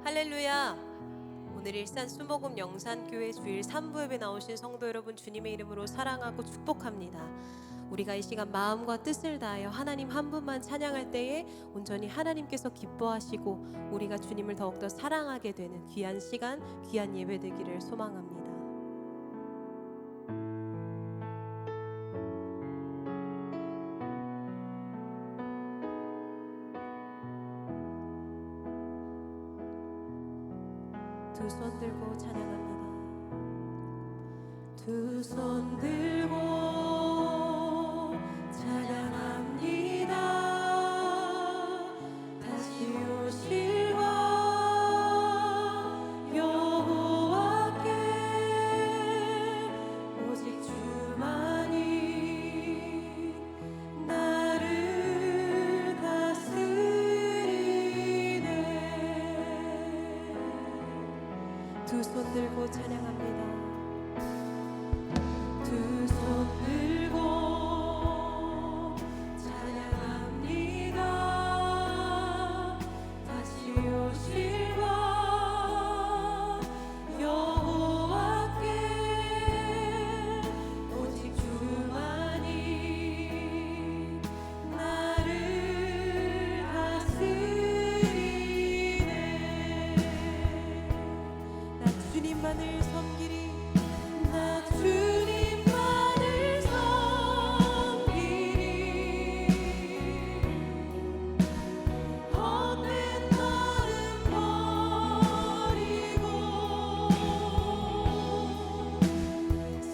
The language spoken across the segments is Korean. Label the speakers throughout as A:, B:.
A: 할렐루야! 오늘 일산 수목읍 영산교회 주일 3부 예배 나오신 성도 여러분, 주님의 이름으로 사랑하고 축복합니다. 우리가 이 시간 마음과 뜻을 다하여 하나님 한 분만 찬양할 때에 온전히 하나님께서 기뻐하시고 우리가 주님을 더욱더 사랑하게 되는 귀한 시간, 귀한 예배 되기를 소망합니다. 두 손 들고 찬양합니다. 두 손 들고 찬양합니다. 다시 오실 왕 여호와께 오직 주만이 나를 다스리네. 두 손 들고 찬양합니다. 두 손 들고 찬양합니다. 다시 오실 왕 여호와께 오직 주만이 나를 다스리네. 나 주님만을 섬기리. 나 주님만을 섬기리. 헛된 나를 버리고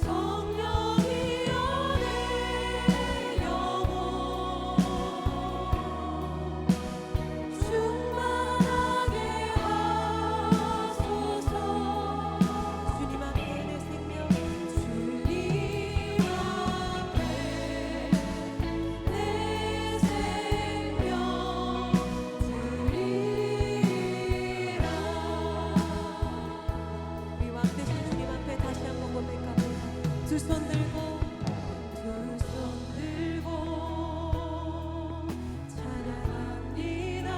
A: 성령이여 내 영혼 충만하게 하소서. 주님 앞에 내 생명, 주님 앞에 내 생명 드리라. 우리 왕 되신 주님 앞에 다시 한번 고백합니다. 두 손 들고 찬양합니다.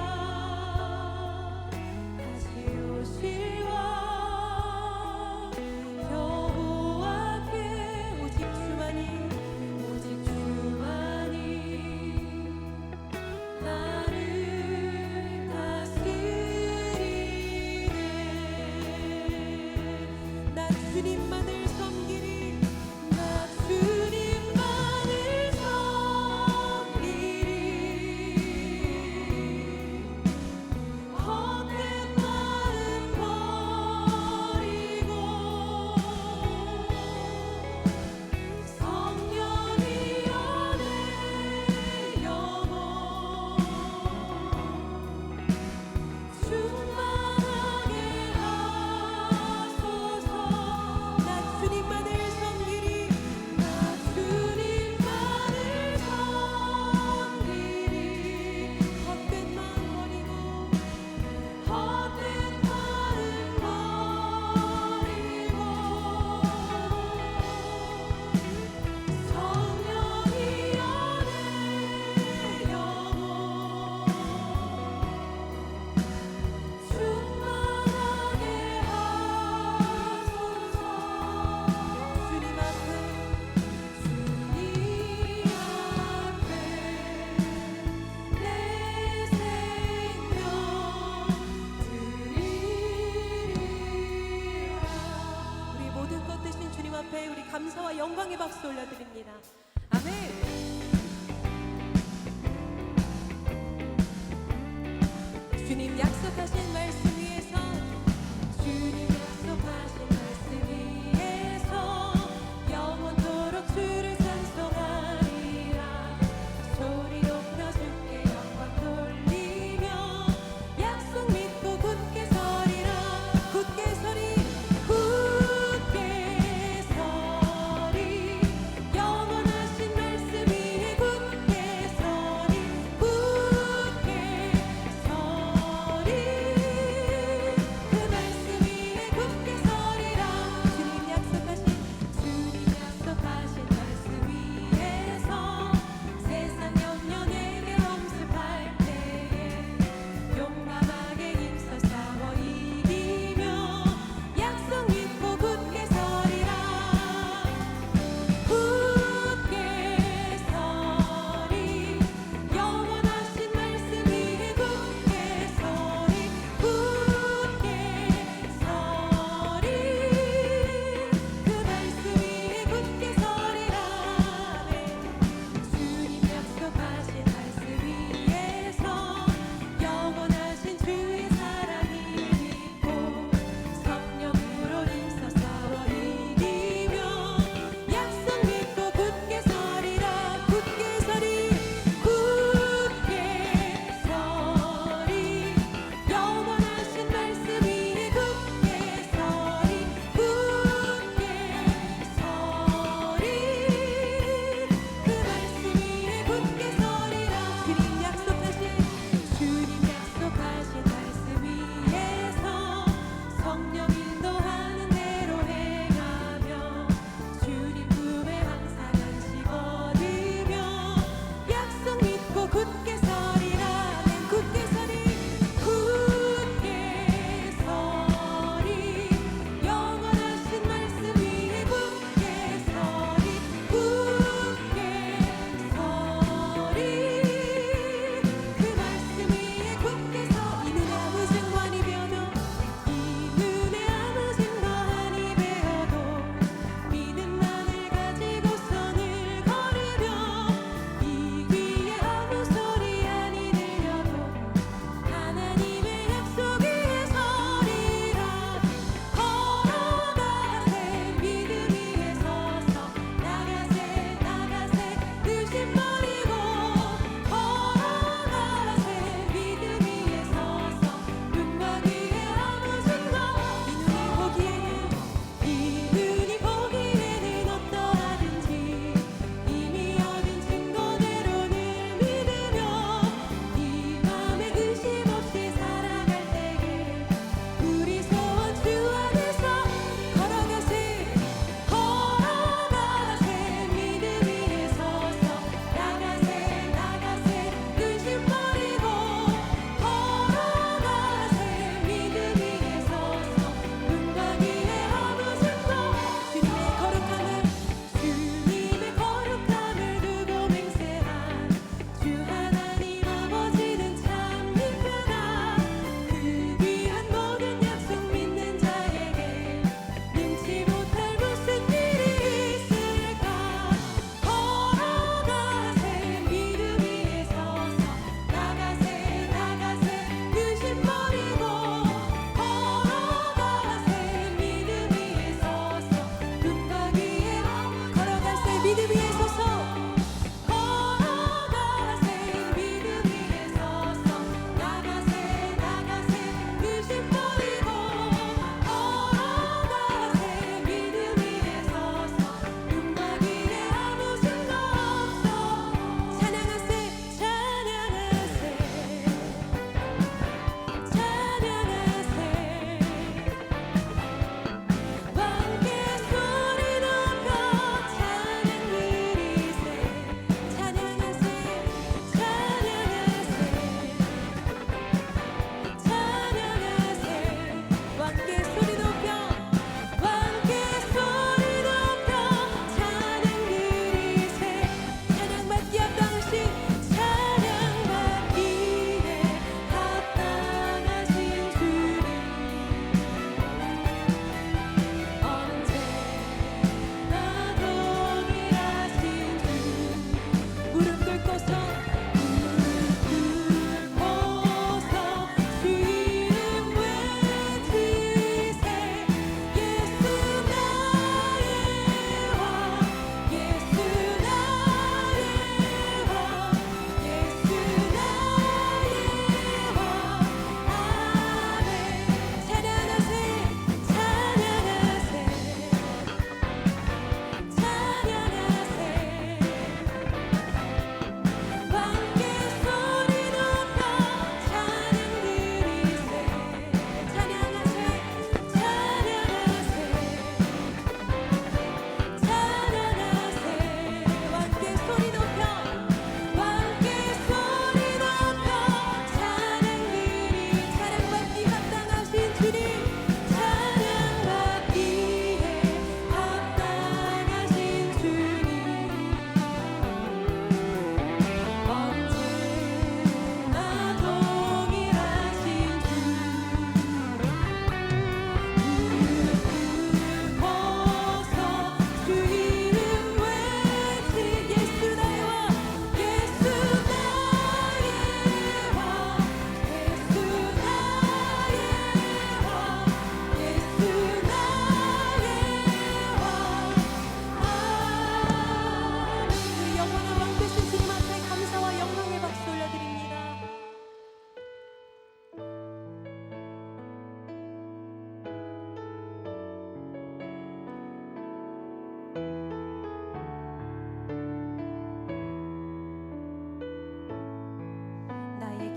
A: 다시 오실 왕 여호와께 오직 주만이 나를 다스리네. 나 주님만을 섬기리. 나 주님만을 섬기리. 헛된 마음 버리고 성령이여 내 영혼 충만하게 하소서. 나 주님만을 섬기리. 나 주님만을 섬기리. 헛된 마음 버리고 헛된 마음 버리고 성령이여 내 영혼 충만하게 하소서. 주님 앞에 내 생명 드리라. 우리 모든 것 되신 주님 앞에 우리 감사와 영광의 박수 올려드립니다. 아멘. 주님 약속하신 말씀 위에서, 주님 약속하신 말씀 위에서 영원토록 주를 찬송하리라. 소리 높여 주께 영광 돌리며 약속 믿고 굳게 서리라. 굳게 서리, 굳게 서리. 영원하신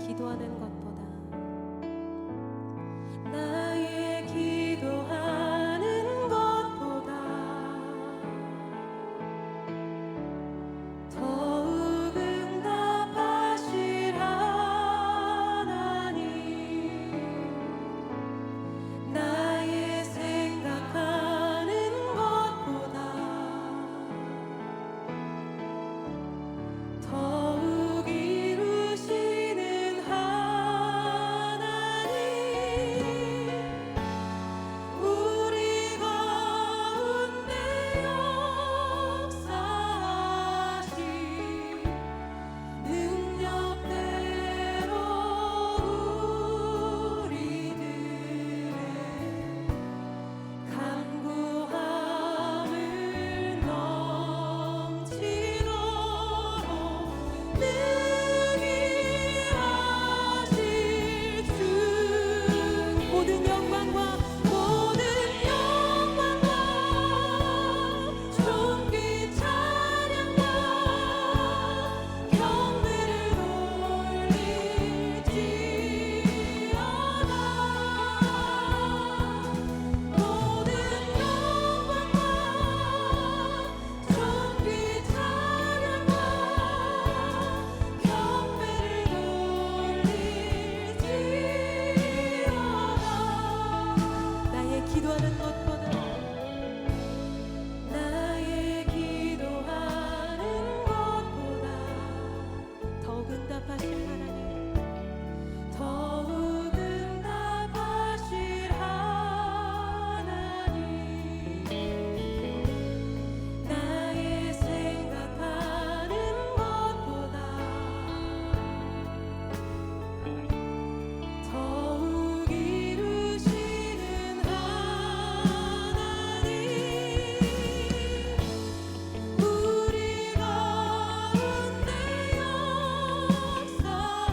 A: 기도하는 것보다
B: 나의 기도하는 것보다 더욱 응답하실 하나님, 나의 생각하는 것보다 더욱 이루시는 하나님, 우리 가운데 역사하시 능력대로 우리들의 간구함을 넘치도록 능히 하실 주, 모든 영광과 존귀 찬양과 경배를 돌릴지어다. 모든 영광과 존귀 찬양과 경배를 돌릴지어다.
A: 나의 기도하는 것보다
B: 나의 기도하는 것보다
A: 더욱 응답하실 하나님,
B: 더욱 응답하실 하나님, 나의 생각하는 것보다 더욱 이루시는 하나님, 우리 가운데 역사하시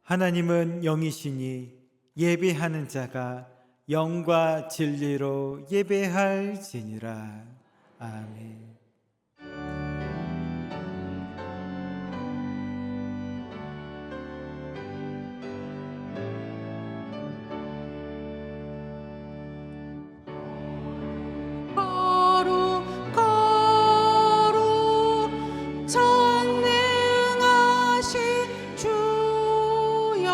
C: 하나님은 영이시니 예배하는 자가 영과 진리로 예배할지니라. 아멘.
B: 거룩 전능하신 주여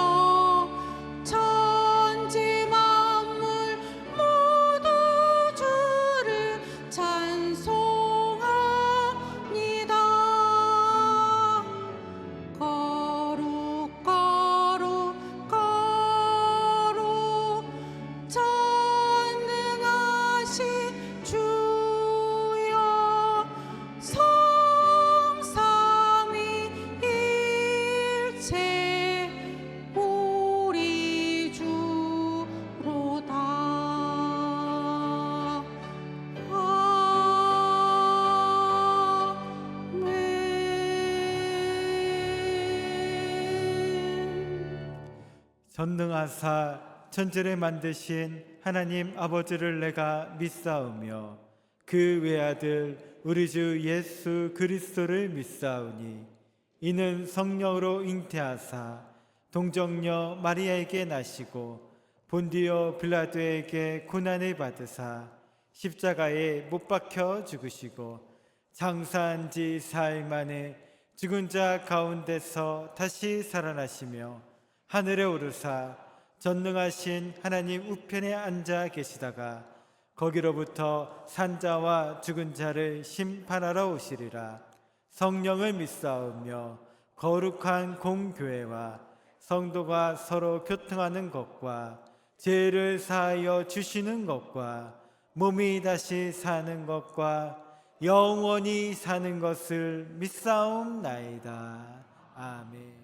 B: 천지 만물 모두 주를 찬송합니다. 거룩 전능하신 주여 성삼위일체 우리 주로다. 아멘.
C: 전능하사 천지를 만드신 하나님 아버지를 내가 믿사오며 그 외아들 우리 주 예수 그리스도를 믿사오니 이는 성령으로 잉태하사 동정녀 마리아에게 나시고 본디오 빌라도에게 고난을 받으사 십자가에 못 박혀 죽으시고 장사한 지 사흘 만에 죽은 자 가운데서 다시 살아나시며 하늘에 오르사 전능하신 하나님 우편에 앉아 계시다가 거기로부터 산자와 죽은 자를 심판하러 오시리라. 성령을 믿사오며 거룩한 공교회와 성도가 서로 교통하는 것과 죄를 사하여 주시는 것과 몸이 다시 사는 것과 영원히 사는 것을 믿사옵나이다. 아멘.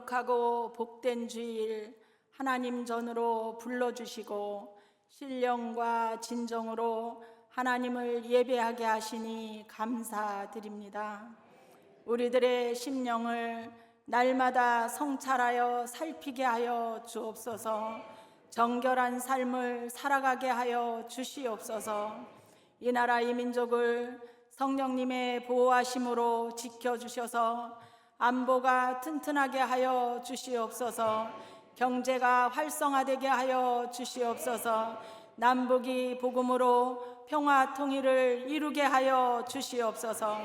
D: 거룩하고 복된 주일 하나님 전으로 불러주시고 신령과 진정으로 하나님을 예배하게 하시니 감사드립니다. 우리들의 심령을 날마다 성찰하여 살피게 하여 주옵소서. 정결한 삶을 살아가게 하여 주시옵소서. 이 나라 이 민족을 성령님의 보호하심으로 지켜주셔서 안보가 튼튼하게 하여 주시옵소서. 경제가 활성화되게 하여 주시옵소서. 남북이 복음으로 평화 통일을 이루게 하여 주시옵소서.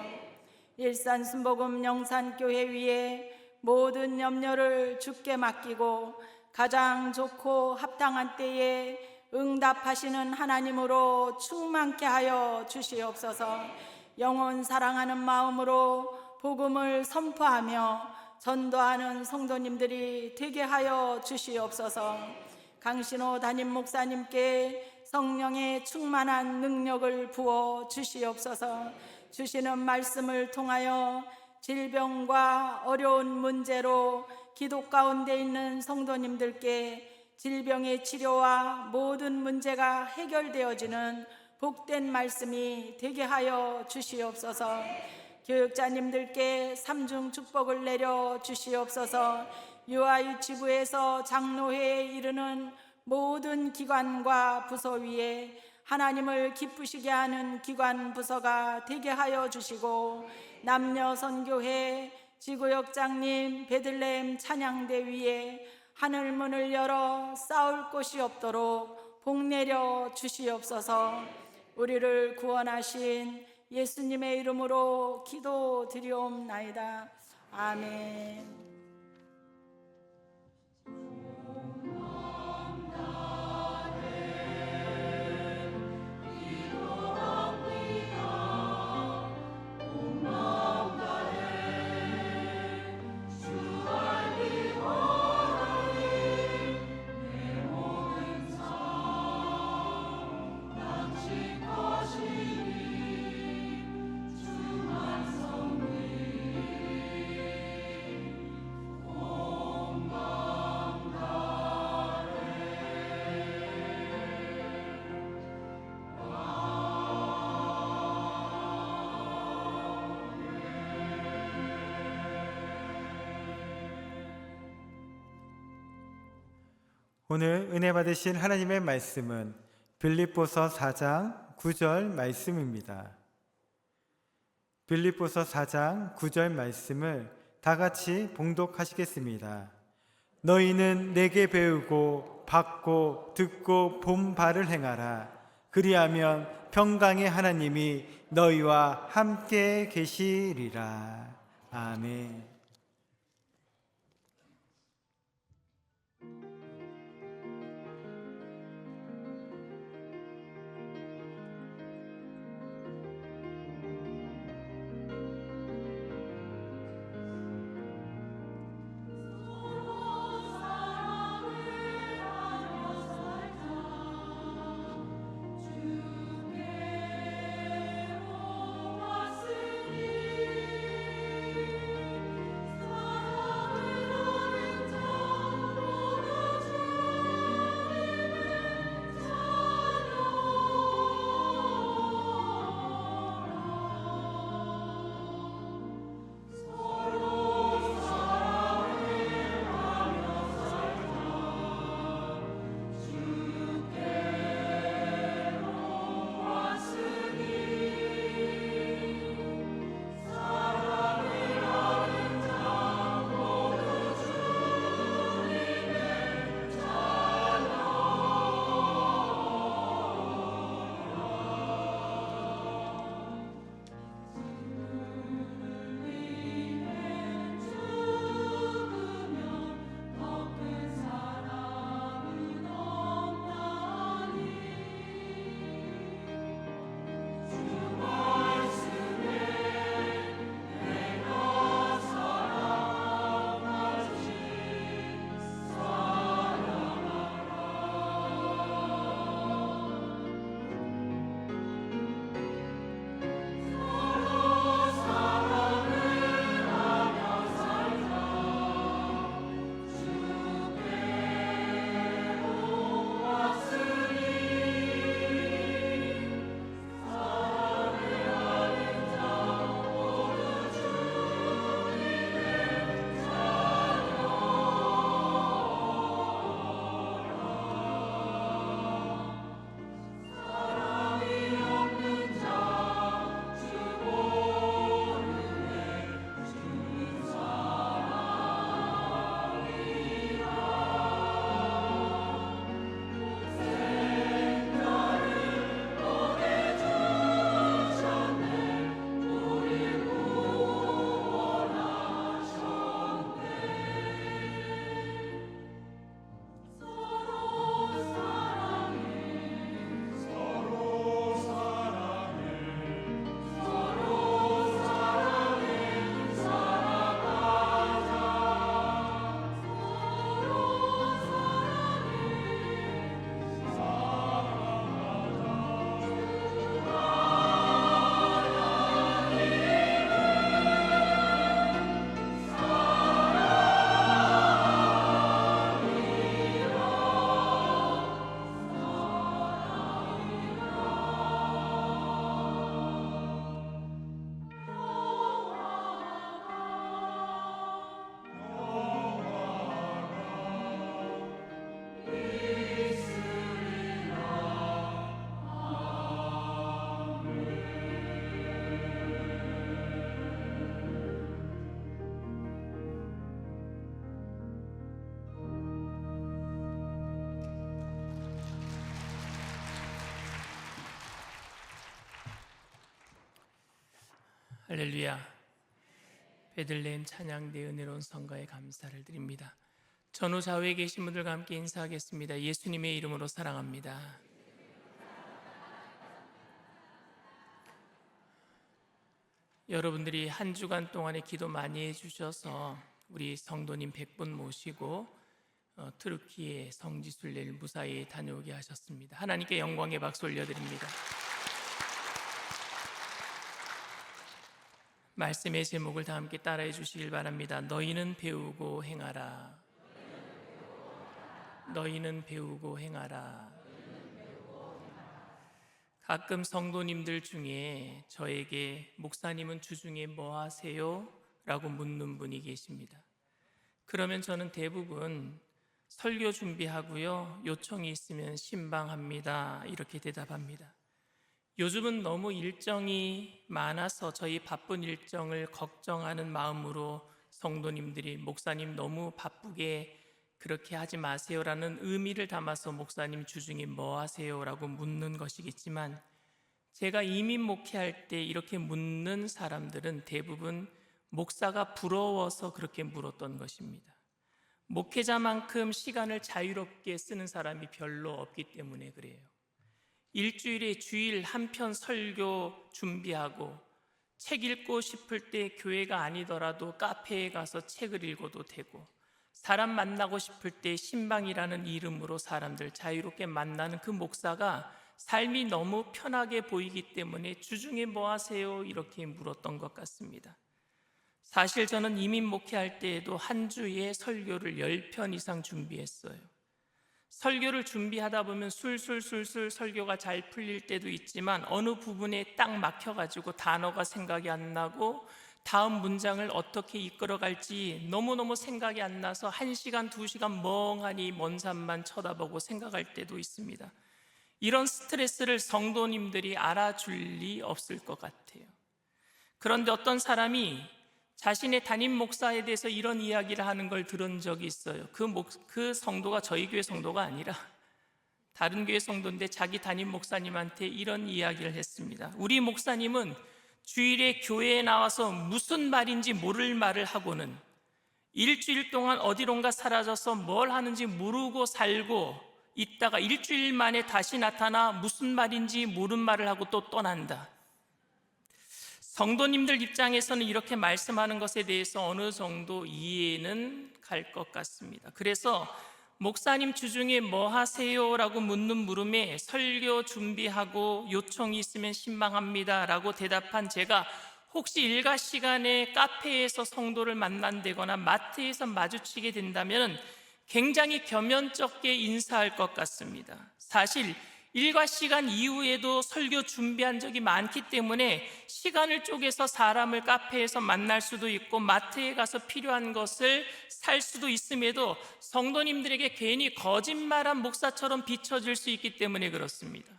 D: 일산 순복음 영산교회 위에 모든 염려를 주께 맡기고 가장 좋고 합당한 때에 응답하시는 하나님으로 충만케 하여 주시옵소서. 영혼 사랑하는 마음으로 복음을 선포하며 전도하는 성도님들이 되게 하여 주시옵소서. 강신호 담임 목사님께 성령의 충만한 능력을 부어 주시옵소서. 주시는 말씀을 통하여 질병과 어려운 문제로 기도 가운데 있는 성도님들께 질병의 치료와 모든 문제가 해결되어지는 복된 말씀이 되게 하여 주시옵소서. 교육자님들께 삼중 축복을 내려 주시옵소서. 유아유치부에서 장로회에 이르는 모든 기관과 부서 위에 하나님을 기쁘시게 하는 기관 부서가 되게 하여 주시고 남녀 선교회 지구역장님 베들레헴 찬양대 위에 하늘 문을 열어 싸울 곳이 없도록 복 내려 주시옵소서. 우리를 구원하신 예수님의 이름으로 기도드리옵나이다. 아멘.
C: 오늘 은혜 받으신 하나님의 말씀은 빌립보서 4장 9절 말씀입니다. 빌립보서 4장 9절 말씀을 다 같이 봉독하시겠습니다. 너희는 내게 배우고 받고 듣고 본 바를 행하라. 그리하면 평강의 하나님이 너희와 함께 계시리라. 아멘.
E: 할렐루야. 베들레헴 찬양대 은혜로운 성가에 감사를 드립니다. 전후 좌우에 계신 분들과 함께 인사하겠습니다. 예수님의 이름으로 사랑합니다. 여러분들이 한 주간 동안에 기도 많이 해주셔서 우리 성도님 100분 모시고 트루키에 성지순례를 무사히 다녀오게 하셨습니다. 하나님께 영광의 박수 올려드립니다. 말씀의 제목을 다 함께 따라해 주시길 바랍니다. 너희는 배우고 행하라. 너희는 배우고 행하라. 가끔 성도님들 중에 저에게 목사님은 주중에 뭐 하세요? 라고 묻는 분이 계십니다. 그러면 저는 대부분 설교 준비하고요, 요청이 있으면 신방합니다, 이렇게 대답합니다. 요즘은 너무 일정이 많아서 저희 바쁜 일정을 걱정하는 마음으로 성도님들이 목사님 너무 바쁘게 그렇게 하지 마세요라는 의미를 담아서 목사님 주중에 뭐 하세요라고 묻는 것이겠지만, 제가 이민 목회할 때 이렇게 묻는 사람들은 대부분 목사가 부러워서 그렇게 물었던 것입니다. 목회자만큼 시간을 자유롭게 쓰는 사람이 별로 없기 때문에 그래요. 일주일에 주일 한 편 설교 준비하고 책 읽고 싶을 때 교회가 아니더라도 카페에 가서 책을 읽어도 되고, 사람 만나고 싶을 때 신방이라는 이름으로 사람들 자유롭게 만나는 그 목사가 삶이 너무 편하게 보이기 때문에 주중에 뭐 하세요? 이렇게 물었던 것 같습니다. 사실 저는 이민 목회할 때에도 한 주에 설교를 10편 이상 준비했어요. 설교를 준비하다 보면 술술 설교가 잘 풀릴 때도 있지만 어느 부분에 딱 막혀가지고 단어가 생각이 안 나고 다음 문장을 어떻게 이끌어갈지 너무너무 생각이 안 나서 1시간, 2시간 멍하니 먼 산만 쳐다보고 생각할 때도 있습니다. 이런 스트레스를 성도님들이 알아줄 리 없을 것 같아요. 그런데 어떤 사람이 자신의 담임 목사에 대해서 이런 이야기를 하는 걸 들은 적이 있어요. 그 성도가 저희 교회 성도가 아니라 다른 교회 성도인데 자기 담임 목사님한테 이런 이야기를 했습니다. 우리 목사님은 주일에 교회에 나와서 무슨 말인지 모를 말을 하고는 일주일 동안 어디론가 사라져서 뭘 하는지 모르고 살고 있다가 일주일 만에 다시 나타나 무슨 말인지 모른 말을 하고 또 떠난다. 성도님들 입장에서는 이렇게 말씀하는 것에 대해서 어느 정도 이해는 갈 것 같습니다. 그래서 목사님 주중에 뭐 하세요? 라고 묻는 물음에 설교 준비하고 요청이 있으면 신방합니다 라고 대답한 제가 혹시 일과 시간에 카페에서 성도를 만난다거나 마트에서 마주치게 된다면 굉장히 겸연쩍게 인사할 것 같습니다. 사실 일과 시간 이후에도 설교 준비한 적이 많기 때문에 시간을 쪼개서 사람을 카페에서 만날 수도 있고 마트에 가서 필요한 것을 살 수도 있음에도 성도님들에게 괜히 거짓말한 목사처럼 비춰질 수 있기 때문에 그렇습니다.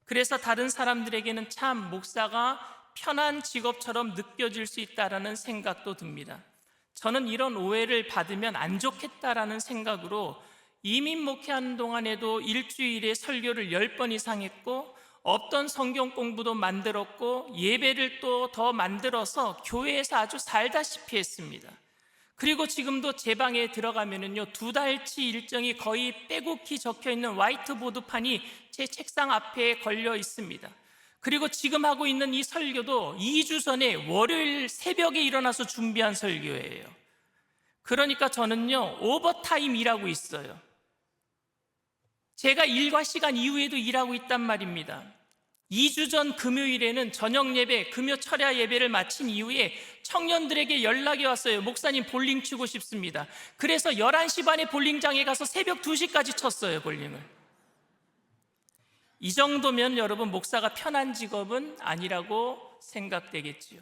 E: 그래서 다른 사람들에게는 참 목사가 편한 직업처럼 느껴질 수 있다라는 생각도 듭니다. 저는 이런 오해를 받으면 안 좋겠다라는 생각으로 이민 목회하는 동안에도 일주일에 설교를 10번 이상 했고 없던 성경 공부도 만들었고 예배를 또 더 만들어서 교회에서 아주 살다시피 했습니다. 그리고 지금도 제 방에 들어가면은요 2달치 일정이 거의 빼곡히 적혀있는 화이트보드판이 제 책상 앞에 걸려 있습니다. 그리고 지금 하고 있는 이 설교도 2주 전에 월요일 새벽에 일어나서 준비한 설교예요. 그러니까 저는요 오버타임 일하고 있어요. 제가 일과 시간 이후에도 일하고 있단 말입니다. 2주 전 금요일에는 저녁 예배, 금요 철야 예배를 마친 이후에 청년들에게 연락이 왔어요. 목사님 볼링 치고 싶습니다. 그래서 11시 반에 볼링장에 가서 새벽 2시까지 쳤어요, 볼링을. 이 정도면 여러분 목사가 편한 직업은 아니라고 생각되겠지요.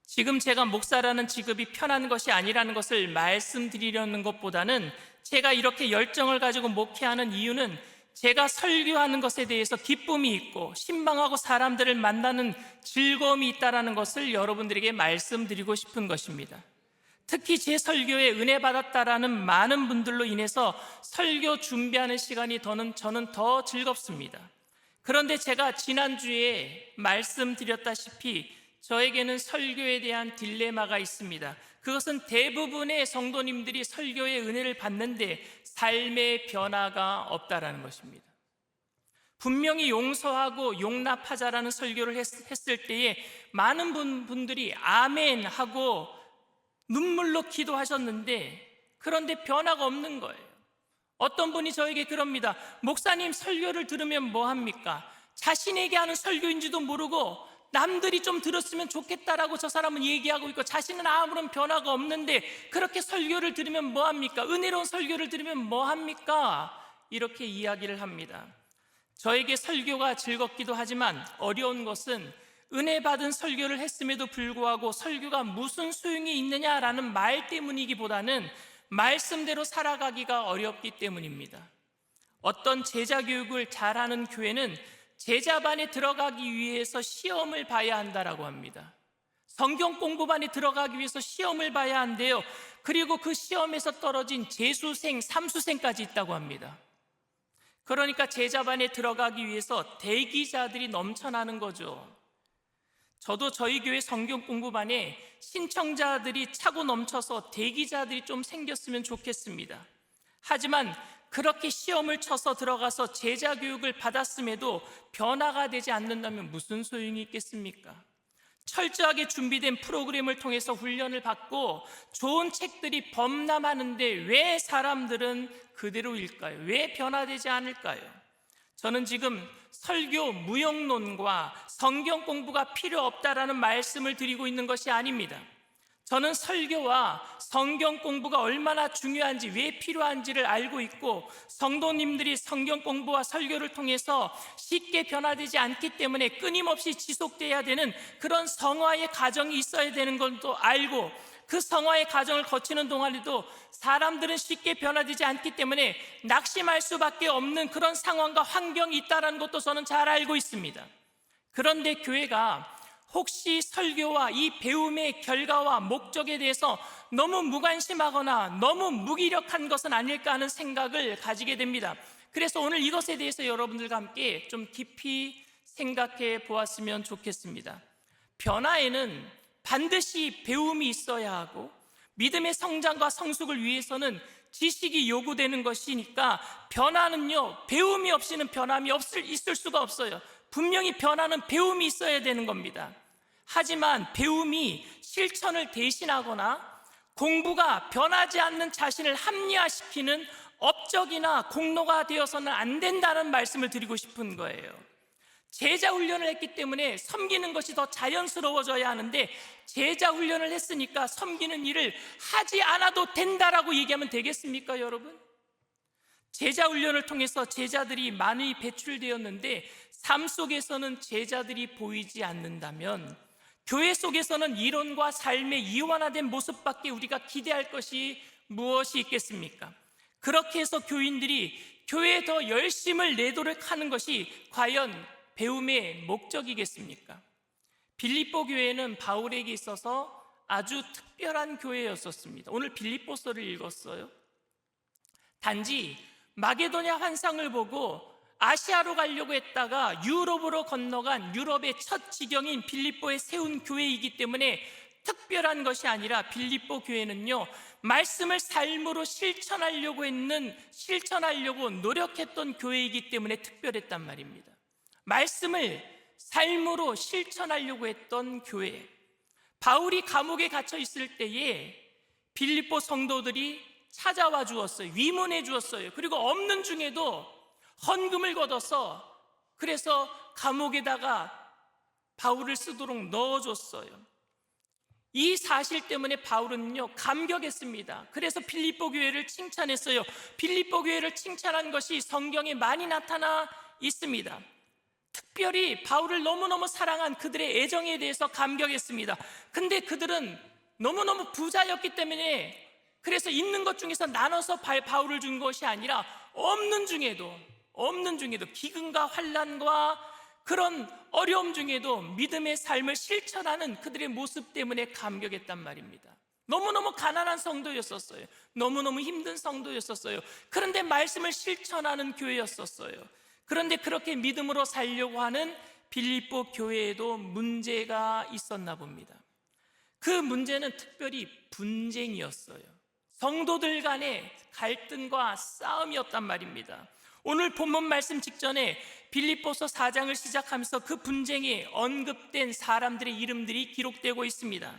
E: 지금 제가 목사라는 직업이 편한 것이 아니라는 것을 말씀드리려는 것보다는 제가 이렇게 열정을 가지고 목회하는 이유는 제가 설교하는 것에 대해서 기쁨이 있고 신방하고 사람들을 만나는 즐거움이 있다는 것을 여러분들에게 말씀드리고 싶은 것입니다. 특히 제 설교에 은혜 받았다라는 많은 분들로 인해서 설교 준비하는 시간이 저는 더 즐겁습니다. 그런데 제가 지난주에 말씀드렸다시피 저에게는 설교에 대한 딜레마가 있습니다. 그것은 대부분의 성도님들이 설교의 은혜를 받는데 삶의 변화가 없다라는 것입니다. 분명히 용서하고 용납하자라는 설교를 했을 때에 많은 분들이 아멘 하고 눈물로 기도하셨는데, 그런데 변화가 없는 거예요. 어떤 분이 저에게 그럽니다. 목사님, 설교를 들으면 뭐 합니까? 자신에게 하는 설교인지도 모르고 남들이 좀 들었으면 좋겠다라고 저 사람은 얘기하고 있고, 자신은 아무런 변화가 없는데 그렇게 설교를 들으면 뭐 합니까? 은혜로운 설교를 들으면 뭐 합니까? 이렇게 이야기를 합니다. 저에게 설교가 즐겁기도 하지만 어려운 것은 은혜 받은 설교를 했음에도 불구하고 설교가 무슨 소용이 있느냐라는 말 때문이기보다는 말씀대로 살아가기가 어렵기 때문입니다. 어떤 제자 교육을 잘하는 교회는 제자반에 들어가기 위해서 시험을 봐야 한다라고 합니다. 성경 공부반에 들어가기 위해서 시험을 봐야 한대요. 그리고 그 시험에서 떨어진 재수생, 삼수생까지 있다고 합니다. 그러니까 제자반에 들어가기 위해서 대기자들이 넘쳐나는 거죠. 저도 저희 교회 성경 공부반에 신청자들이 차고 넘쳐서 대기자들이 좀 생겼으면 좋겠습니다. 하지만 그렇게 시험을 쳐서 들어가서 제자 교육을 받았음에도 변화가 되지 않는다면 무슨 소용이 있겠습니까? 철저하게 준비된 프로그램을 통해서 훈련을 받고 좋은 책들이 범람하는데 왜 사람들은 그대로일까요? 왜 변화되지 않을까요? 저는 지금 설교 무용론과 성경 공부가 필요 없다라는 말씀을 드리고 있는 것이 아닙니다. 저는 설교와 성경 공부가 얼마나 중요한지, 왜 필요한지를 알고 있고, 성도님들이 성경 공부와 설교를 통해서 쉽게 변화되지 않기 때문에 끊임없이 지속돼야 되는 그런 성화의 과정이 있어야 되는 것도 알고, 그 성화의 과정을 거치는 동안에도 사람들은 쉽게 변화되지 않기 때문에 낙심할 수밖에 없는 그런 상황과 환경이 있다는 것도 저는 잘 알고 있습니다. 그런데 교회가 혹시 설교와 이 배움의 결과와 목적에 대해서 너무 무관심하거나 너무 무기력한 것은 아닐까 하는 생각을 가지게 됩니다. 그래서 오늘 이것에 대해서 여러분들과 함께 좀 깊이 생각해 보았으면 좋겠습니다. 변화에는 반드시 배움이 있어야 하고, 믿음의 성장과 성숙을 위해서는 지식이 요구되는 것이니까, 변화는요, 배움이 없이는 변함이 있을 수가 없어요. 분명히 변화는 배움이 있어야 되는 겁니다. 하지만 배움이 실천을 대신하거나 공부가 변하지 않는 자신을 합리화시키는 업적이나 공로가 되어서는 안 된다는 말씀을 드리고 싶은 거예요. 제자 훈련을 했기 때문에 섬기는 것이 더 자연스러워져야 하는데, 제자 훈련을 했으니까 섬기는 일을 하지 않아도 된다라고 얘기하면 되겠습니까, 여러분? 제자 훈련을 통해서 제자들이 많이 배출되었는데 삶 속에서는 제자들이 보이지 않는다면, 교회 속에서는 이론과 삶의 이원화된 모습밖에 우리가 기대할 것이 무엇이 있겠습니까? 그렇게 해서 교인들이 교회에 더 열심을 내도록 하는 것이 과연 배움의 목적이겠습니까? 빌립보 교회는 바울에게 있어서 아주 특별한 교회였었습니다. 오늘 빌립보서를 읽었어요. 단지 마게도냐 환상을 보고 아시아로 가려고 했다가 유럽으로 건너간 유럽의 첫 지경인 빌립보에 세운 교회이기 때문에 특별한 것이 아니라, 빌립보 교회는요, 말씀을 삶으로 실천하려고 노력했던 교회이기 때문에 특별했단 말입니다. 말씀을 삶으로 실천하려고 했던 교회. 바울이 감옥에 갇혀 있을 때에 빌립보 성도들이 찾아와 주었어요. 위문해 주었어요. 그리고 없는 중에도 헌금을 걷어서, 그래서 감옥에다가 바울을 쓰도록 넣어줬어요. 이 사실 때문에 바울은요, 감격했습니다. 그래서 빌립보 교회를 칭찬했어요. 빌립보 교회를 칭찬한 것이 성경에 많이 나타나 있습니다. 특별히 바울을 너무너무 사랑한 그들의 애정에 대해서 감격했습니다. 근데 그들은 너무너무 부자였기 때문에, 그래서 있는 것 중에서 나눠서 바울을 준 것이 아니라 없는 중에도 기근과 환난과 그런 어려움 중에도 믿음의 삶을 실천하는 그들의 모습 때문에 감격했단 말입니다. 너무너무 가난한 성도였었어요. 너무너무 힘든 성도였었어요. 그런데 말씀을 실천하는 교회였었어요. 그런데 그렇게 믿음으로 살려고 하는 빌립보 교회에도 문제가 있었나 봅니다. 그 문제는 특별히 분쟁이었어요. 성도들 간의 갈등과 싸움이었단 말입니다. 오늘 본문 말씀 직전에 빌립보서 4장을 시작하면서 그 분쟁에 언급된 사람들의 이름들이 기록되고 있습니다.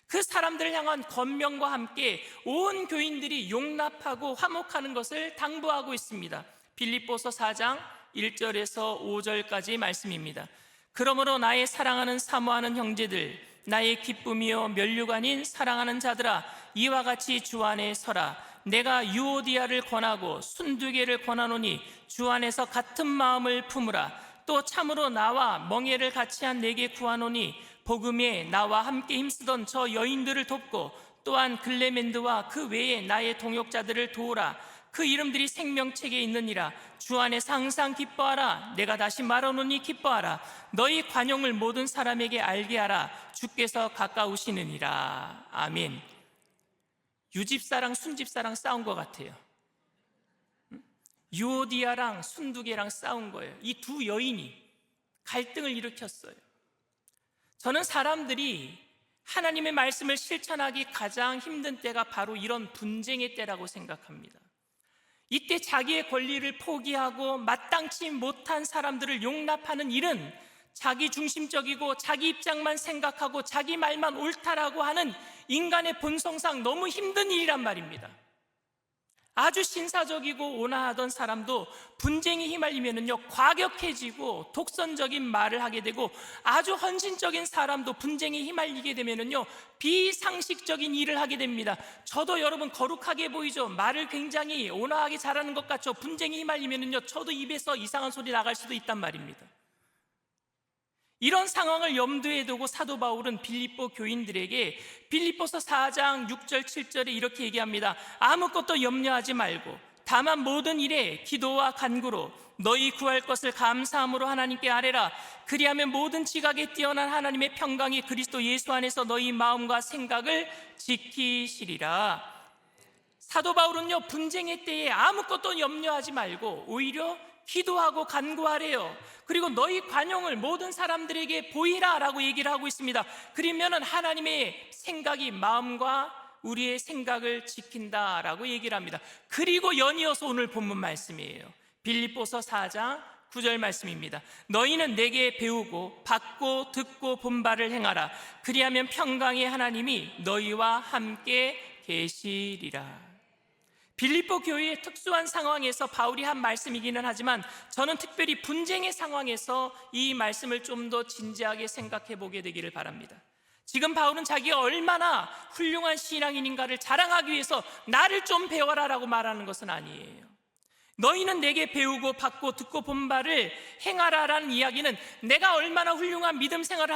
E: 그 사람들을 향한 권면과 함께 온 교인들이 용납하고 화목하는 것을 당부하고 있습니다. 빌립보서 4장 1절에서 5절까지 말씀입니다. 그러므로 나의 사랑하는 사모하는 형제들, 나의 기쁨이요 면류관인 사랑하는 자들아, 이와 같이 주 안에 서라. 내가 유오디아를 권하고 순두개를 권하노니 주 안에서 같은 마음을 품으라. 또 참으로 나와 멍에를 같이 한 내게 구하노니 복음에 나와 함께 힘쓰던 저 여인들을 돕고 또한 글레멘드와 그 외에 나의 동역자들을 도우라. 그 이름들이 생명책에 있느니라. 주 안에서 항상 기뻐하라. 내가 다시 말하노니 기뻐하라. 너희 관용을 모든 사람에게 알게 하라. 주께서 가까우시느니라. 아멘. 유집사랑 순집사랑 싸운 것 같아요. 유오디아랑 순두개랑 싸운 거예요. 이 두 여인이 갈등을 일으켰어요. 저는 사람들이 하나님의 말씀을 실천하기 가장 힘든 때가 바로 이런 분쟁의 때라고 생각합니다. 이때 자기의 권리를 포기하고 마땅치 못한 사람들을 용납하는 일은 자기 중심적이고 자기 입장만 생각하고 자기 말만 옳다라고 하는 인간의 본성상 너무 힘든 일이란 말입니다. 아주 신사적이고 온화하던 사람도 분쟁에 휘말리면은요 과격해지고 독선적인 말을 하게 되고, 아주 헌신적인 사람도 분쟁에 휘말리게 되면은요 비상식적인 일을 하게 됩니다. 저도 여러분 거룩하게 보이죠? 말을 굉장히 온화하게 잘하는 것 같죠? 분쟁에 휘말리면은요 저도 입에서 이상한 소리 나갈 수도 있단 말입니다. 이런 상황을 염두에 두고 사도 바울은 빌립보 교인들에게 빌립보서 4장 6절 7절에 이렇게 얘기합니다. 아무것도 염려하지 말고 다만 모든 일에 기도와 간구로 너희 구할 것을 감사함으로 하나님께 아뢰라. 그리하면 모든 지각에 뛰어난 하나님의 평강이 그리스도 예수 안에서 너희 마음과 생각을 지키시리라. 사도 바울은요 분쟁의 때에 아무것도 염려하지 말고 오히려 기도하고 간구하래요. 그리고 너희 관용을 모든 사람들에게 보이라 라고 얘기를 하고 있습니다. 그러면은 하나님의 생각이 마음과 우리의 생각을 지킨다라고 얘기를 합니다. 그리고 연이어서 오늘 본문 말씀이에요. 빌립보서 4장 9절 말씀입니다. 너희는 내게 배우고 받고 듣고 본 바를 행하라. 그리하면 평강의 하나님이 너희와 함께 계시리라. 빌립보 교회의 특수한 상황에서 바울이 한 말씀이기는 하지만 저는 특별히 분쟁의 상황에서 이 말씀을 좀 더 진지하게 생각해 보게 되기를 바랍니다. 지금 바울은 자기가 얼마나 훌륭한 신앙인인가를 자랑하기 위해서 나를 좀 배워라 라고 말하는 것은 아니에요. 너희는 내게 배우고 받고 듣고 본 바를 행하라 라는 이야기는 내가 얼마나 훌륭한 믿음 생활을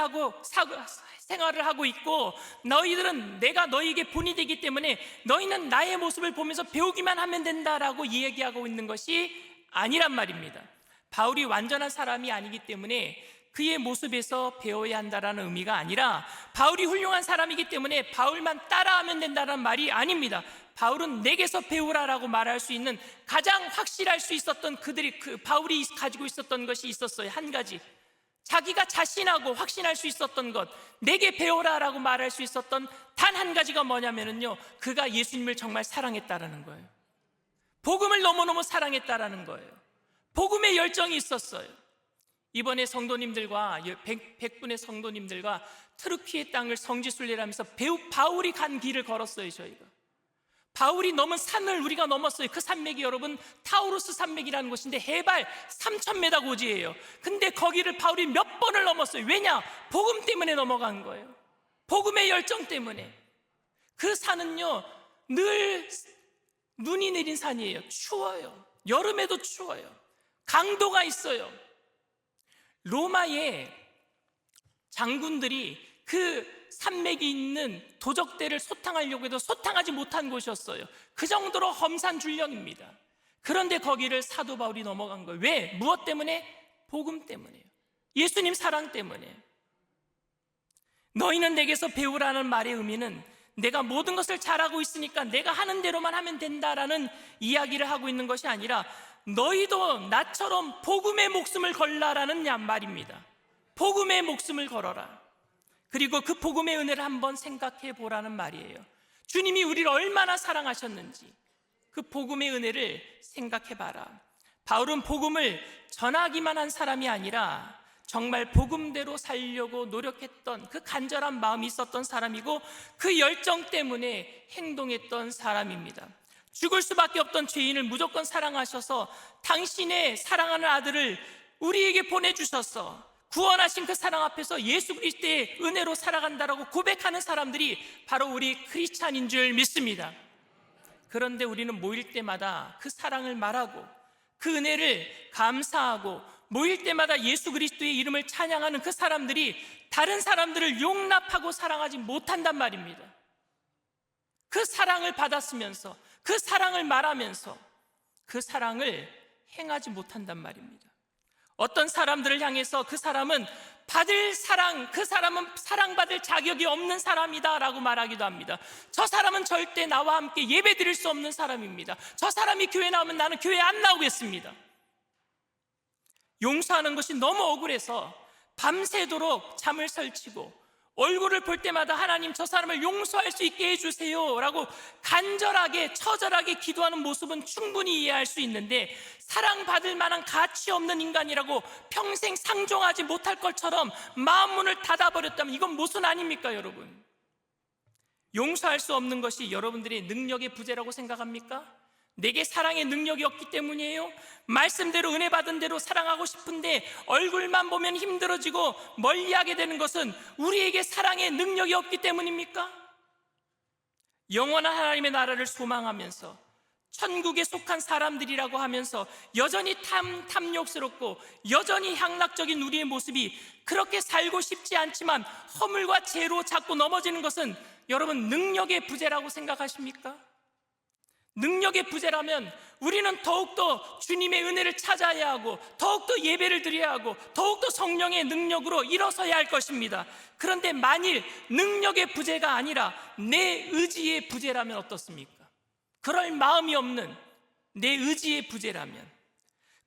E: 하고 있고 너희들은 내가 너희에게 본이 되기 때문에 너희는 나의 모습을 보면서 배우기만 하면 된다라고 이야기하고 있는 것이 아니란 말입니다. 바울이 완전한 사람이 아니기 때문에 그의 모습에서 배워야 한다라는 의미가 아니라 바울이 훌륭한 사람이기 때문에 바울만 따라하면 된다는 말이 아닙니다. 바울은 내게서 배우라라고 말할 수 있는 가장 확실할 수 있었던 바울이 가지고 있었던 것이 있었어요. 한 가지, 자기가 자신하고 확신할 수 있었던 것, 내게 배워라라고 말할 수 있었던 단 한 가지가 뭐냐면요 그가 예수님을 정말 사랑했다라는 거예요. 복음을 너무너무 사랑했다라는 거예요. 복음의 열정이 있었어요. 이번에 성도님들과 100분의 성도님들과 트르키의 땅을 성지순례하면서 바울이 간 길을 걸었어요. 저희가 바울이 넘은 산을 우리가 넘었어요. 그 산맥이 여러분 타우루스 산맥이라는 곳인데 해발 3,000m 고지예요. 근데 거기를 바울이 몇 번을 넘었어요. 왜냐? 복음 때문에 넘어간 거예요. 복음의 열정 때문에. 그 산은요 늘 눈이 내린 산이에요. 추워요. 여름에도 추워요. 강도가 있어요. 로마의 장군들이 그 산맥이 있는 도적대를 소탕하려고 해도 소탕하지 못한 곳이었어요. 그 정도로 험산 줄령입니다. 그런데 거기를 사도 바울이 넘어간 거예요. 왜? 무엇 때문에? 복음 때문에요. 예수님 사랑 때문에. 너희는 내게서 배우라는 말의 의미는 내가 모든 것을 잘하고 있으니까 내가 하는 대로만 하면 된다라는 이야기를 하고 있는 것이 아니라 너희도 나처럼 복음의 목숨을 걸라라는 말입니다. 복음의 목숨을 걸어라. 그리고 그 복음의 은혜를 한번 생각해 보라는 말이에요. 주님이 우리를 얼마나 사랑하셨는지 그 복음의 은혜를 생각해 봐라. 바울은 복음을 전하기만 한 사람이 아니라 정말 복음대로 살려고 노력했던 그 간절한 마음이 있었던 사람이고 그 열정 때문에 행동했던 사람입니다. 죽을 수밖에 없던 죄인을 무조건 사랑하셔서 당신의 사랑하는 아들을 우리에게 보내주셔서 구원하신 그 사랑 앞에서 예수 그리스도의 은혜로 살아간다라고 고백하는 사람들이 바로 우리 크리스찬인 줄 믿습니다. 그런데 우리는 모일 때마다 그 사랑을 말하고 그 은혜를 감사하고 모일 때마다 예수 그리스도의 이름을 찬양하는 그 사람들이 다른 사람들을 용납하고 사랑하지 못한단 말입니다. 그 사랑을 받았으면서 그 사랑을 말하면서 그 사랑을 행하지 못한단 말입니다. 어떤 사람들을 향해서 그 사람은 받을 사랑, 그 사람은 사랑받을 자격이 없는 사람이다 라고 말하기도 합니다. 저 사람은 절대 나와 함께 예배 드릴 수 없는 사람입니다. 저 사람이 교회 나오면 나는 교회 안 나오겠습니다. 용서하는 것이 너무 억울해서 밤새도록 잠을 설치고 얼굴을 볼 때마다 하나님 저 사람을 용서할 수 있게 해주세요 라고 간절하게 처절하게 기도하는 모습은 충분히 이해할 수 있는데 사랑받을 만한 가치 없는 인간이라고 평생 상종하지 못할 것처럼 마음문을 닫아버렸다면 이건 모순 아닙니까 여러분? 용서할 수 없는 것이 여러분들의 능력의 부재라고 생각합니까? 내게 사랑의 능력이 없기 때문이에요? 말씀대로 은혜 받은 대로 사랑하고 싶은데 얼굴만 보면 힘들어지고 멀리하게 되는 것은 우리에게 사랑의 능력이 없기 때문입니까? 영원한 하나님의 나라를 소망하면서 천국에 속한 사람들이라고 하면서 여전히 탐욕스럽고 여전히 향락적인 우리의 모습이 그렇게 살고 싶지 않지만 허물과 죄로 자꾸 넘어지는 것은 여러분 능력의 부재라고 생각하십니까? 능력의 부재라면 우리는 더욱더 주님의 은혜를 찾아야 하고 더욱더 예배를 드려야 하고 더욱더 성령의 능력으로 일어서야 할 것입니다. 그런데 만일 능력의 부재가 아니라 내 의지의 부재라면 어떻습니까? 그럴 마음이 없는 내 의지의 부재라면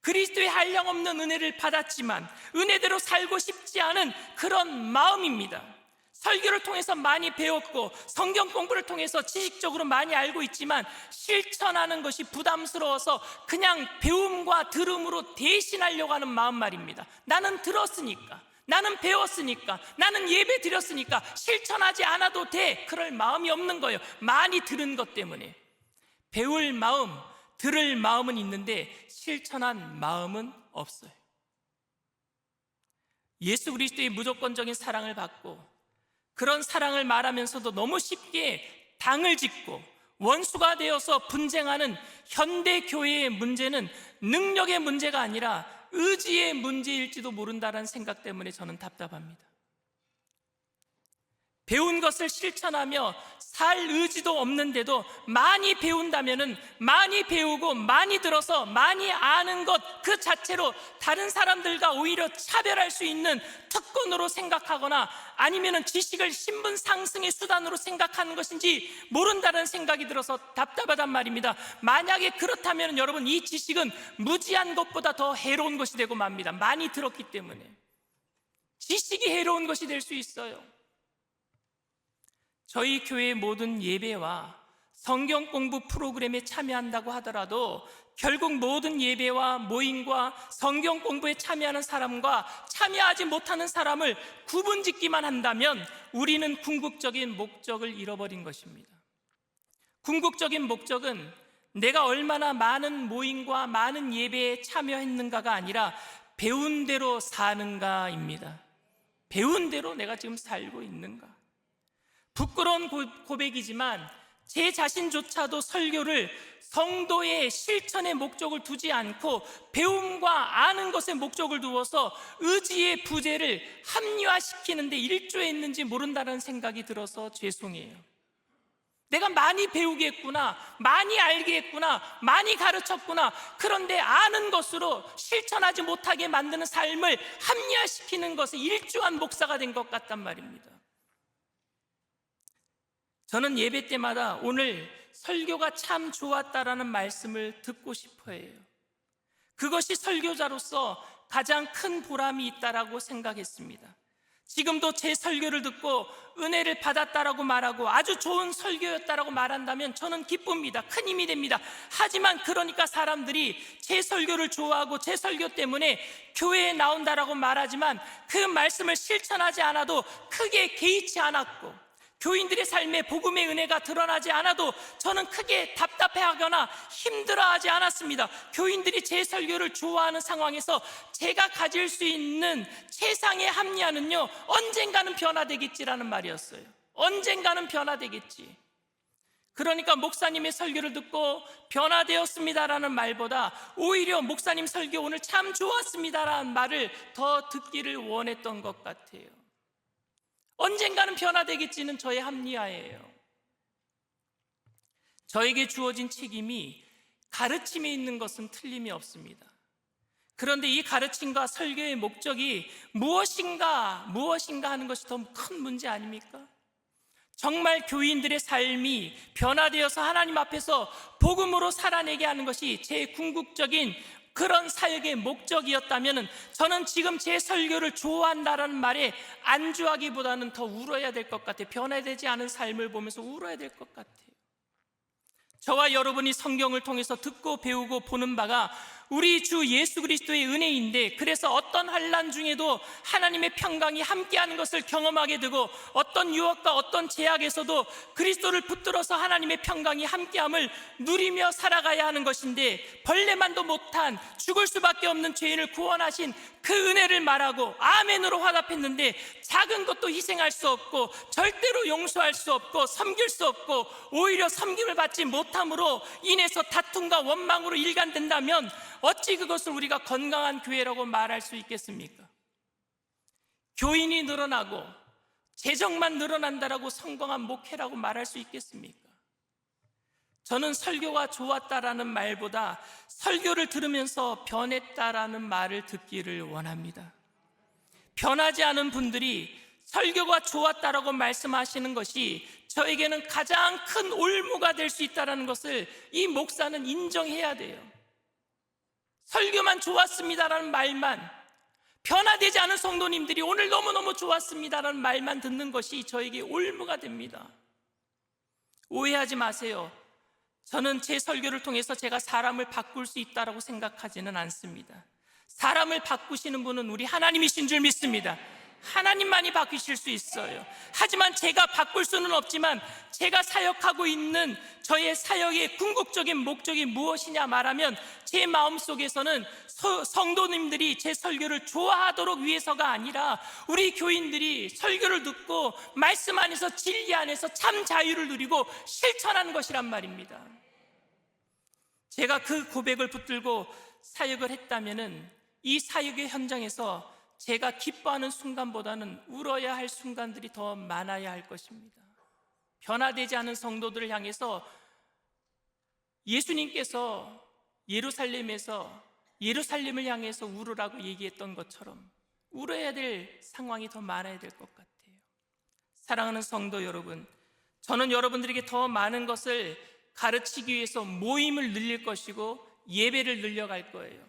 E: 그리스도의 한량없는 은혜를 받았지만 은혜대로 살고 싶지 않은 그런 마음입니다. 설교를 통해서 많이 배웠고 성경 공부를 통해서 지식적으로 많이 알고 있지만 실천하는 것이 부담스러워서 그냥 배움과 들음으로 대신하려고 하는 마음 말입니다. 나는 들었으니까, 나는 배웠으니까, 나는 예배 드렸으니까 실천하지 않아도 돼. 그럴 마음이 없는 거예요. 많이 들은 것 때문에. 배울 마음, 들을 마음은 있는데 실천한 마음은 없어요. 예수 그리스도의 무조건적인 사랑을 받고 그런 사랑을 말하면서도 너무 쉽게 당을 짓고 원수가 되어서 분쟁하는 현대 교회의 문제는 능력의 문제가 아니라 의지의 문제일지도 모른다는 생각 때문에 저는 답답합니다. 배운 것을 실천하며 살 의지도 없는데도 많이 배운다면은 많이 배우고 많이 들어서 많이 아는 것 그 자체로 다른 사람들과 오히려 차별할 수 있는 특권으로 생각하거나 아니면은 지식을 신분 상승의 수단으로 생각하는 것인지 모른다는 생각이 들어서 답답하단 말입니다. 만약에 그렇다면 여러분 이 지식은 무지한 것보다 더 해로운 것이 되고 맙니다. 많이 들었기 때문에 지식이 해로운 것이 될 수 있어요. 저희 교회의 모든 예배와 성경 공부 프로그램에 참여한다고 하더라도 결국 모든 예배와 모임과 성경 공부에 참여하는 사람과 참여하지 못하는 사람을 구분짓기만 한다면 우리는 궁극적인 목적을 잃어버린 것입니다. 궁극적인 목적은 내가 얼마나 많은 모임과 많은 예배에 참여했는가가 아니라 배운 대로 사는가입니다. 배운 대로 내가 지금 살고 있는가? 부끄러운 고백이지만 제 자신조차도 설교를 성도의 실천의 목적을 두지 않고 배움과 아는 것에 목적을 두어서 의지의 부재를 합리화시키는 데 일조했는지 모른다는 생각이 들어서 죄송해요. 내가 많이 배우게 했구나, 많이 알게 했구나, 많이 가르쳤구나. 그런데 아는 것으로 실천하지 못하게 만드는 삶을 합리화시키는 것에 일조한 목사가 된 것 같단 말입니다. 저는 예배 때마다 오늘 설교가 참 좋았다라는 말씀을 듣고 싶어 해요. 그것이 설교자로서 가장 큰 보람이 있다라고 생각했습니다. 지금도 제 설교를 듣고 은혜를 받았다라고 말하고 아주 좋은 설교였다라고 말한다면 저는 기쁩니다. 큰 힘이 됩니다. 하지만 그러니까 사람들이 제 설교를 좋아하고 제 설교 때문에 교회에 나온다라고 말하지만 그 말씀을 실천하지 않아도 크게 개의치 않았고, 교인들의 삶에 복음의 은혜가 드러나지 않아도 저는 크게 답답해하거나 힘들어하지 않았습니다. 교인들이 제 설교를 좋아하는 상황에서 제가 가질 수 있는 최상의 합리화는요, 언젠가는 변화되겠지라는 말이었어요. 언젠가는 변화되겠지. 그러니까 목사님의 설교를 듣고 변화되었습니다라는 말보다 오히려 목사님 설교 오늘 참 좋았습니다라는 말을 더 듣기를 원했던 것 같아요. 언젠가는 변화되겠지는 저의 합리화예요. 저에게 주어진 책임이 가르침에 있는 것은 틀림이 없습니다. 그런데 이 가르침과 설교의 목적이 무엇인가 하는 것이 더 큰 문제 아닙니까? 정말 교인들의 삶이 변화되어서 하나님 앞에서 복음으로 살아내게 하는 것이 제 궁극적인 그런 사역의 목적이었다면 저는 지금 제 설교를 좋아한다라는 말에 안주하기보다는 더 울어야 될 것 같아요. 변화되지 않은 삶을 보면서 울어야 될 것 같아요. 저와 여러분이 성경을 통해서 듣고 배우고 보는 바가 우리 주 예수 그리스도의 은혜인데, 그래서 어떤 환난 중에도 하나님의 평강이 함께하는 것을 경험하게 되고 어떤 유혹과 어떤 제약에서도 그리스도를 붙들어서 하나님의 평강이 함께함을 누리며 살아가야 하는 것인데, 벌레만도 못한 죽을 수밖에 없는 죄인을 구원하신 그 은혜를 말하고 아멘으로 화답했는데 작은 것도 희생할 수 없고 절대로 용서할 수 없고 섬길 수 없고 오히려 섬김을 받지 못함으로 인해서 다툼과 원망으로 일관된다면 어찌 그것을 우리가 건강한 교회라고 말할 수 있겠습니까? 교인이 늘어나고 재정만 늘어난다라고 성공한 목회라고 말할 수 있겠습니까? 저는 설교가 좋았다라는 말보다 설교를 들으면서 변했다라는 말을 듣기를 원합니다. 변하지 않은 분들이 설교가 좋았다라고 말씀하시는 것이 저에게는 가장 큰 올무가 될 수 있다는 것을 이 목사는 인정해야 돼요. 설교만 좋았습니다라는 말만, 변화되지 않은 성도님들이 오늘 너무너무 좋았습니다라는 말만 듣는 것이 저에게 올무가 됩니다. 오해하지 마세요. 저는 제 설교를 통해서 제가 사람을 바꿀 수 있다고 생각하지는 않습니다. 사람을 바꾸시는 분은 우리 하나님이신 줄 믿습니다. 하나님만이 바꾸실 수 있어요. 하지만 제가 바꿀 수는 없지만 제가 사역하고 있는 저의 사역의 궁극적인 목적이 무엇이냐 말하면 제 마음속에서는 성도님들이 제 설교를 좋아하도록 위해서가 아니라 우리 교인들이 설교를 듣고 말씀 안에서 진리 안에서 참 자유를 누리고 실천하는 것이란 말입니다. 제가 그 고백을 붙들고 사역을 했다면은 이 사역의 현장에서 제가 기뻐하는 순간보다는 울어야 할 순간들이 더 많아야 할 것입니다. 변화되지 않은 성도들을 향해서 예수님께서 예루살렘을 향해서 울으라고 얘기했던 것처럼 울어야 될 상황이 더 많아야 될 것 같아요. 사랑하는 성도 여러분, 저는 여러분들에게 더 많은 것을 가르치기 위해서 모임을 늘릴 것이고 예배를 늘려갈 거예요.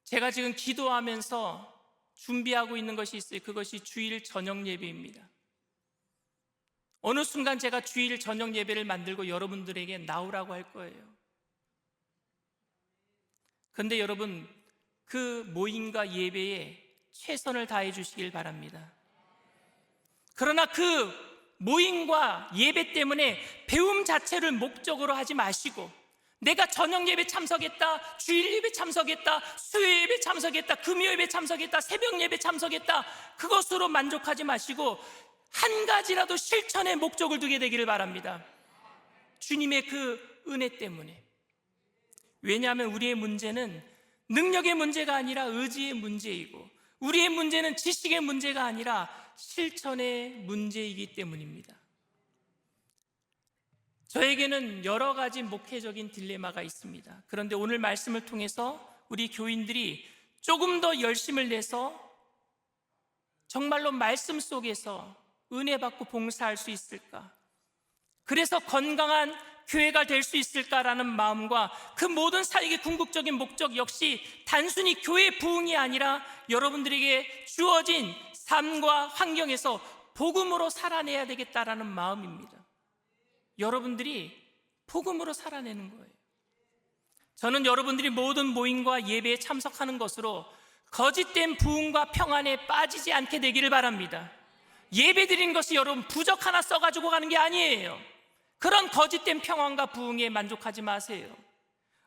E: 제가 지금 기도하면서 준비하고 있는 것이 있어요. 그것이 주일 저녁 예배입니다. 어느 순간 제가 주일 저녁 예배를 만들고 여러분들에게 나오라고 할 거예요. 그런데 여러분, 그 모임과 예배에 최선을 다해 주시길 바랍니다. 그러나 그 모임과 예배 때문에 배움 자체를 목적으로 하지 마시고, 내가 저녁 예배 참석했다, 주일 예배 참석했다, 수요 예배 참석했다, 금요 예배 참석했다, 새벽 예배 참석했다, 그것으로 만족하지 마시고 한 가지라도 실천의 목적을 두게 되기를 바랍니다. 주님의 그 은혜 때문에. 왜냐하면 우리의 문제는 능력의 문제가 아니라 의지의 문제이고, 우리의 문제는 지식의 문제가 아니라 실천의 문제이기 때문입니다. 저에게는 여러 가지 목회적인 딜레마가 있습니다. 그런데 오늘 말씀을 통해서 우리 교인들이 조금 더 열심을 내서 정말로 말씀 속에서 은혜 받고 봉사할 수 있을까? 그래서 건강한 교회가 될 수 있을까라는 마음과 그 모든 사역의 궁극적인 목적 역시 단순히 교회 부흥이 아니라 여러분들에게 주어진 삶과 환경에서 복음으로 살아내야 되겠다라는 마음입니다. 여러분들이 복음으로 살아내는 거예요. 저는 여러분들이 모든 모임과 예배에 참석하는 것으로 거짓된 부흥과 평안에 빠지지 않게 되기를 바랍니다. 예배 드리는 것이 여러분 부적 하나 써가지고 가는 게 아니에요. 그런 거짓된 평안과 부흥에 만족하지 마세요.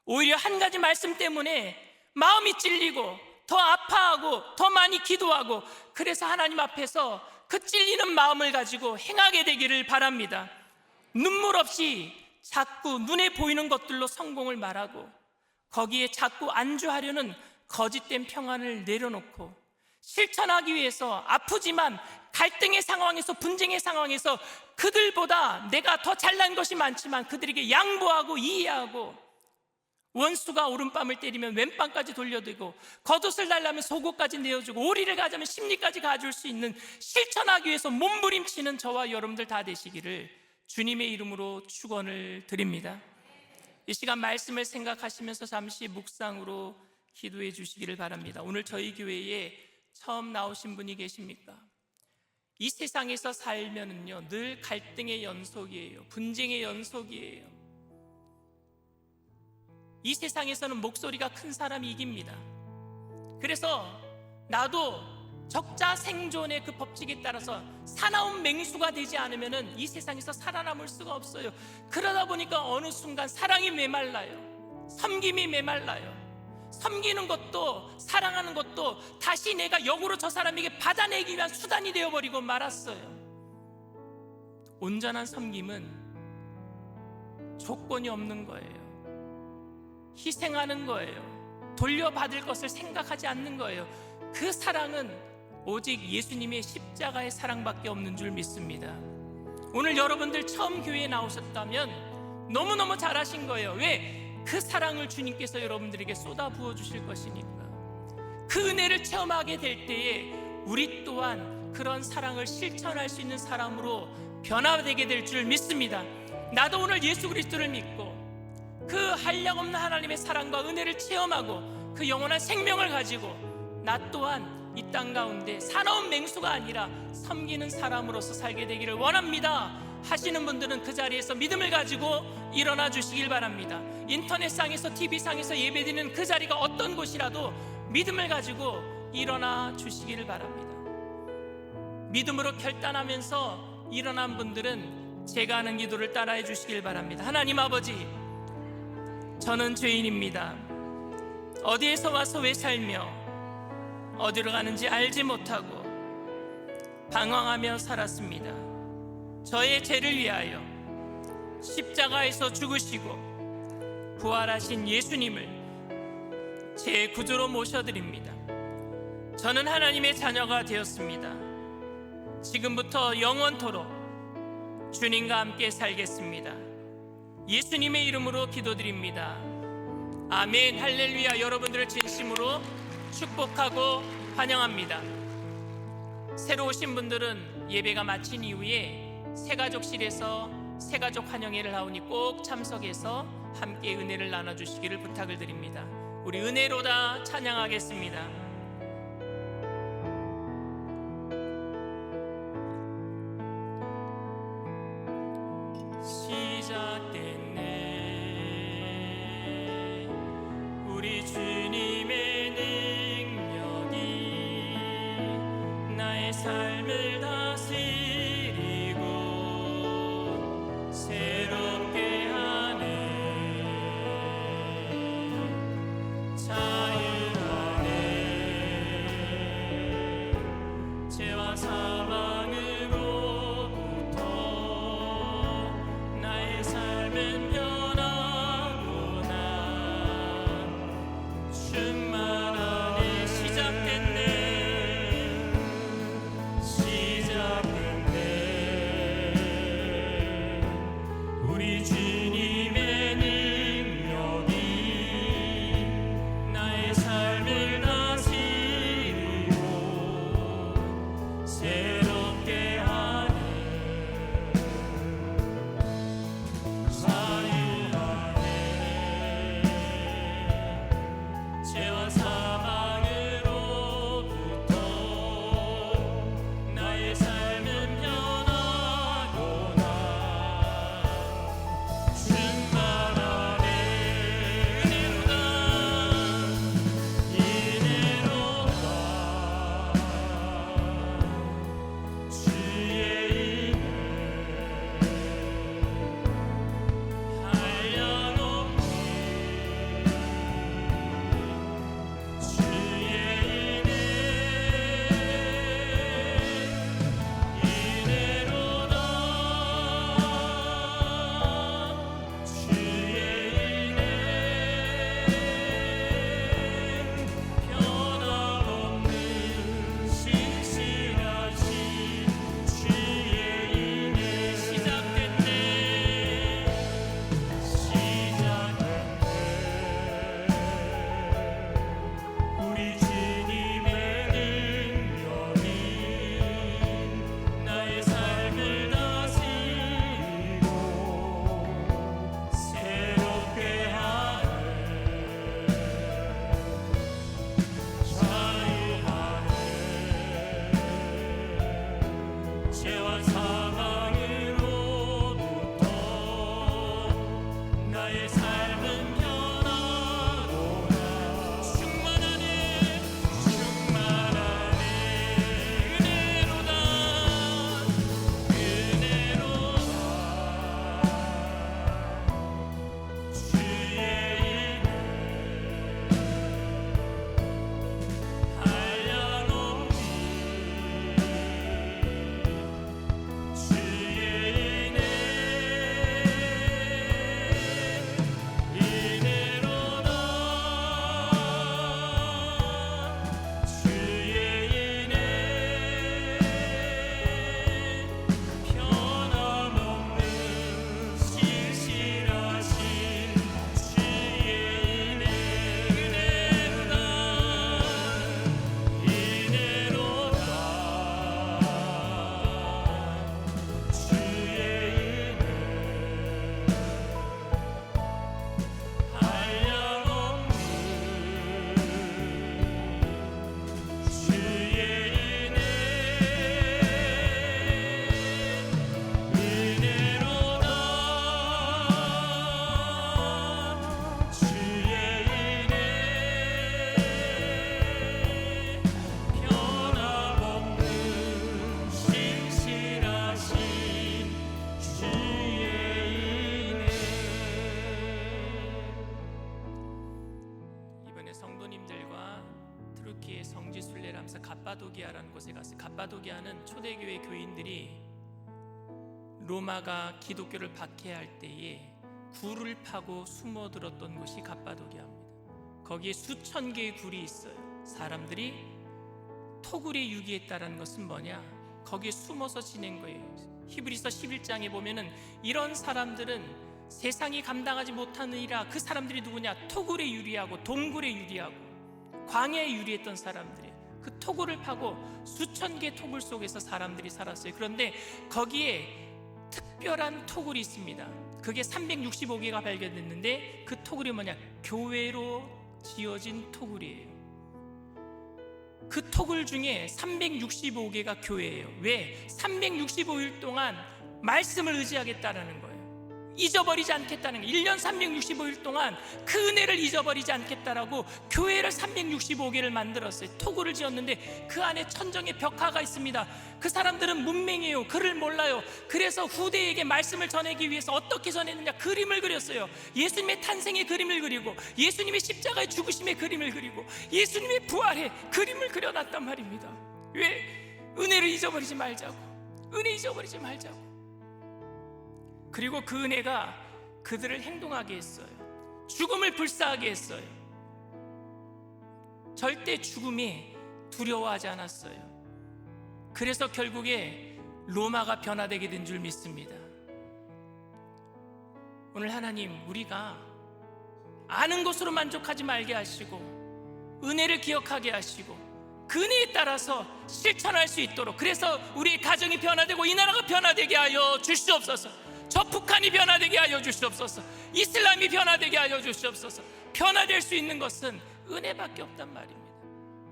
E: 오히려 한 가지 말씀 때문에 마음이 찔리고 더 아파하고 더 많이 기도하고, 그래서 하나님 앞에서 그 찔리는 마음을 가지고 행하게 되기를 바랍니다. 눈물 없이 자꾸 눈에 보이는 것들로 성공을 말하고 거기에 자꾸 안주하려는 거짓된 평안을 내려놓고 실천하기 위해서 아프지만 갈등의 상황에서, 분쟁의 상황에서 그들보다 내가 더 잘난 것이 많지만 그들에게 양보하고 이해하고, 원수가 오른밤을 때리면 왼밤까지 돌려대고, 겉옷을 달라면 속옷까지 내어주고, 오리를 가자면 심리까지 가줄 수 있는, 실천하기 위해서 몸부림치는 저와 여러분들 다 되시기를 주님의 이름으로 축원을 드립니다. 이 시간 말씀을 생각하시면서 잠시 묵상으로 기도해 주시기를 바랍니다. 오늘 저희 교회에 처음 나오신 분이 계십니까? 이 세상에서 살면은요 늘 갈등의 연속이에요. 분쟁의 연속이에요. 이 세상에서는 목소리가 큰 사람이 이깁니다. 그래서 나도 적자 생존의 그 법칙에 따라서 사나운 맹수가 되지 않으면은 이 세상에서 살아남을 수가 없어요. 그러다 보니까 어느 순간 사랑이 메말라요. 섬김이 메말라요. 섬기는 것도 사랑하는 것도 다시 내가 역으로 저 사람에게 받아내기 위한 수단이 되어버리고 말았어요. 온전한 섬김은 조건이 없는 거예요. 희생하는 거예요. 돌려받을 것을 생각하지 않는 거예요. 그 사랑은 오직 예수님의 십자가의 사랑밖에 없는 줄 믿습니다. 오늘 여러분들 처음 교회에 나오셨다면 너무너무 잘하신 거예요. 왜? 그 사랑을 주님께서 여러분들에게 쏟아 부어 주실 것이니까. 그 은혜를 체험하게 될 때에 우리 또한 그런 사랑을 실천할 수 있는 사람으로 변화되게 될 줄 믿습니다. 나도 오늘 예수 그리스도를 믿고 그 한량없는 하나님의 사랑과 은혜를 체험하고 그 영원한 생명을 가지고 나 또한 이 땅 가운데 사나운 맹수가 아니라 섬기는 사람으로서 살게 되기를 원합니다 하시는 분들은 그 자리에서 믿음을 가지고 일어나 주시길 바랍니다. 인터넷상에서 TV상에서 예배드리는 그 자리가 어떤 곳이라도 믿음을 가지고 일어나 주시기를 바랍니다. 믿음으로 결단하면서 일어난 분들은 제가 하는 기도를 따라해 주시길 바랍니다. 하나님 아버지, 저는 죄인입니다. 어디에서 와서 왜 살며 어디로 가는지 알지 못하고 방황하며 살았습니다. 저의 죄를 위하여 십자가에서 죽으시고 부활하신 예수님을 제 구주로 모셔드립니다. 저는 하나님의 자녀가 되었습니다. 지금부터 영원토록 주님과 함께 살겠습니다. 예수님의 이름으로 기도드립니다. 아멘. 할렐루야. 여러분들을 진심으로 축복하고 환영합니다. 새로 오신 분들은 예배가 마친 이후에 새가족실에서 새가족 환영회를 하오니 꼭 참석해서 함께 은혜를 나눠주시기를 부탁을 드립니다. 우리 은혜로다 찬양하겠습니다. 시작됐네. 우리 주님의 능력이 나의 삶을 다스리고 새롭게 하네. 자유 안에 죄와 사망으로부터 나의 삶은 변하구나. 교회에 성지순례를 하면서 갑바도기아라는 곳에 갔어요. 갑바도기아는 초대교회 교인들이 로마가 기독교를 박해할 때에 굴을 파고 숨어들었던 곳이 갑바도기아입니다. 거기에 수천 개의 굴이 있어요. 사람들이 토굴에 유기했다라는 것은 뭐냐? 거기에 숨어서 지낸 거예요. 히브리서 11장에 보면은 이런 사람들은 세상이 감당하지 못하느니라. 그 사람들이 누구냐? 토굴에 유리하고 동굴에 유리하고 광야에 유리했던 사람들이 그 토굴을 파고 수천 개의 토굴 속에서 사람들이 살았어요. 그런데 거기에 특별한 토굴이 있습니다. 그게 365개가 발견됐는데 그 토굴이 뭐냐? 교회로 지어진 토굴이에요. 그 토굴 중에 365개가 교회예요. 왜? 365일 동안 말씀을 의지하겠다라는 거예요. 잊어버리지 않겠다는 거예요. 1년 365일 동안 그 은혜를 잊어버리지 않겠다라고 교회를 365개를 만들었어요. 토굴을 지었는데 그 안에 천정의 벽화가 있습니다. 그 사람들은 문맹이에요. 글을 몰라요. 그래서 후대에게 말씀을 전하기 위해서 어떻게 전했느냐? 그림을 그렸어요. 예수님의 탄생의 그림을 그리고 예수님의 십자가의 죽으심의 그림을 그리고 예수님의 부활의 그림을 그려놨단 말입니다. 왜? 은혜를 잊어버리지 말자고. 은혜 잊어버리지 말자고. 그리고 그 은혜가 그들을 행동하게 했어요. 죽음을 불사하게 했어요. 절대 죽음에 두려워하지 않았어요. 그래서 결국에 로마가 변화되게 된 줄 믿습니다. 오늘 하나님, 우리가 아는 것으로 만족하지 말게 하시고 은혜를 기억하게 하시고 그 은혜에 따라서 실천할 수 있도록, 그래서 우리 가정이 변화되고 이 나라가 변화되게 하여 주시옵소서. 저 북한이 변화되게 하여 주시옵소서. 이슬람이 변화되게 하여 주시옵소서. 변화될 수 있는 것은 은혜밖에 없단 말입니다.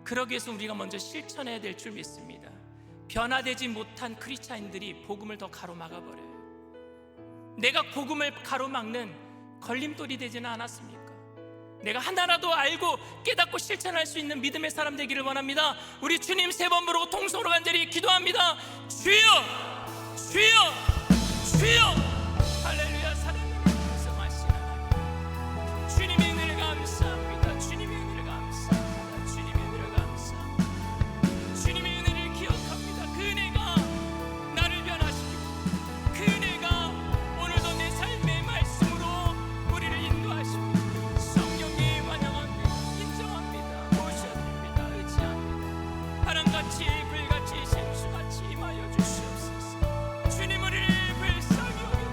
E: 그러기 위해서 우리가 먼저 실천해야 될 줄 믿습니다. 변화되지 못한 크리스찬들이 복음을 더 가로막아버려요. 내가 복음을 가로막는 걸림돌이 되지는 않았습니까? 내가 하나라도 알고 깨닫고 실천할 수 있는 믿음의 사람 되기를 원합니다. 우리 주님 세 번 부르고 통성으로 간절히 기도합니다. 주여, 주여, 주여. 할렐루야. 사랑하는 성하시는 하나님, 주님의 은혜를 감사합니다. 주님의 은혜를 감사합니다. 주님의 은혜를 감사합니다. 주님의 은혜를 기억합니다. 그 은혜가 나를 변화시키고 그 은혜가 오늘도 내 삶의 말씀으로 우리를 인도하십니다. 성령님 환영합니다. 인정합니다. 모셔드립니다. 의지합니다. 바람같이 불같이 심수같이 임하여 주시옵소서. 주님 우리를 불쌍히 여겨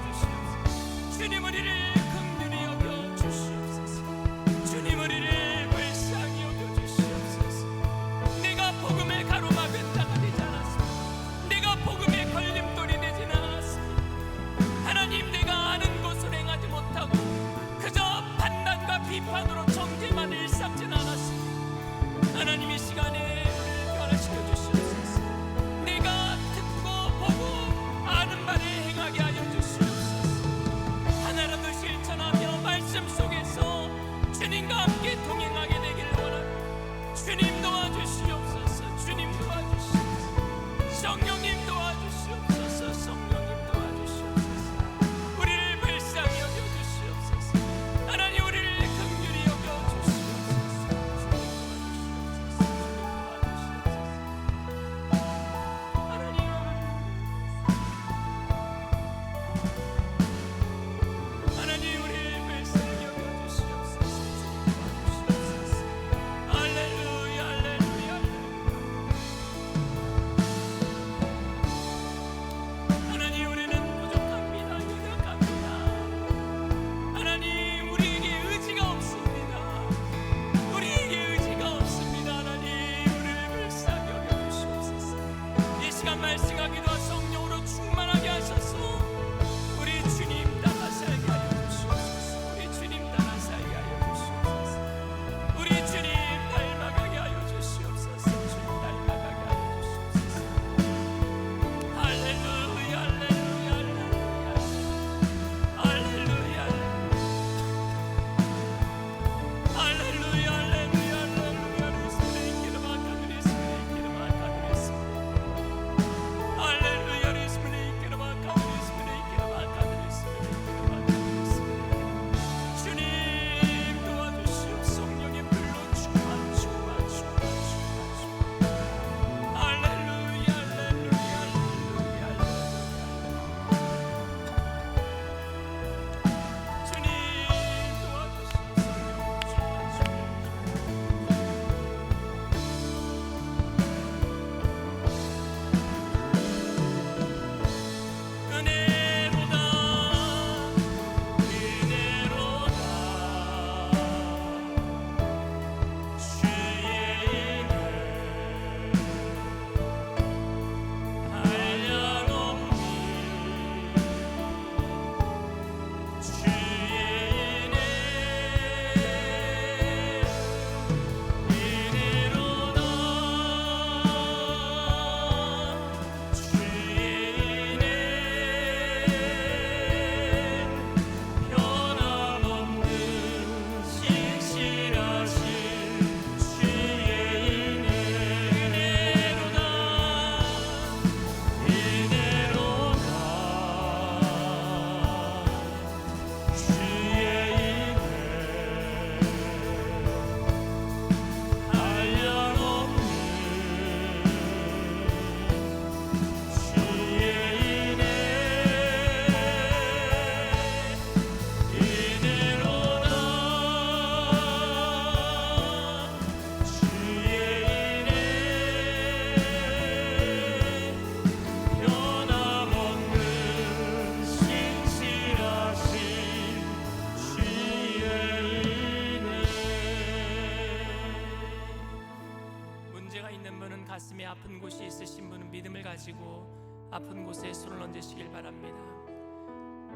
E: 가슴에 아픈 곳이 있으신 분은 믿음을 가지고 아픈 곳에 손을 얹으시길 바랍니다.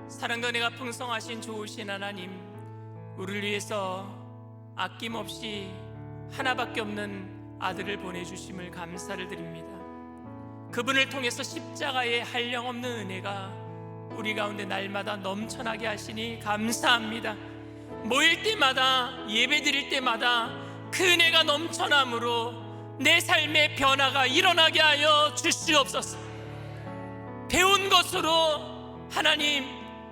E: 사랑과 은혜가 풍성하신 좋으신 하나님, 우리를 위해서 아낌없이 하나밖에 없는 아들을 보내주심을 감사를 드립니다. 그분을 통해서 십자가의 한량없는 은혜가 우리 가운데 날마다 넘쳐나게 하시니 감사합니다. 모일 때마다, 예배 드릴 때마다 그 은혜가 넘쳐남으로 내 삶의 변화가 일어나게 하여 주시옵소서. 배운 것으로 하나님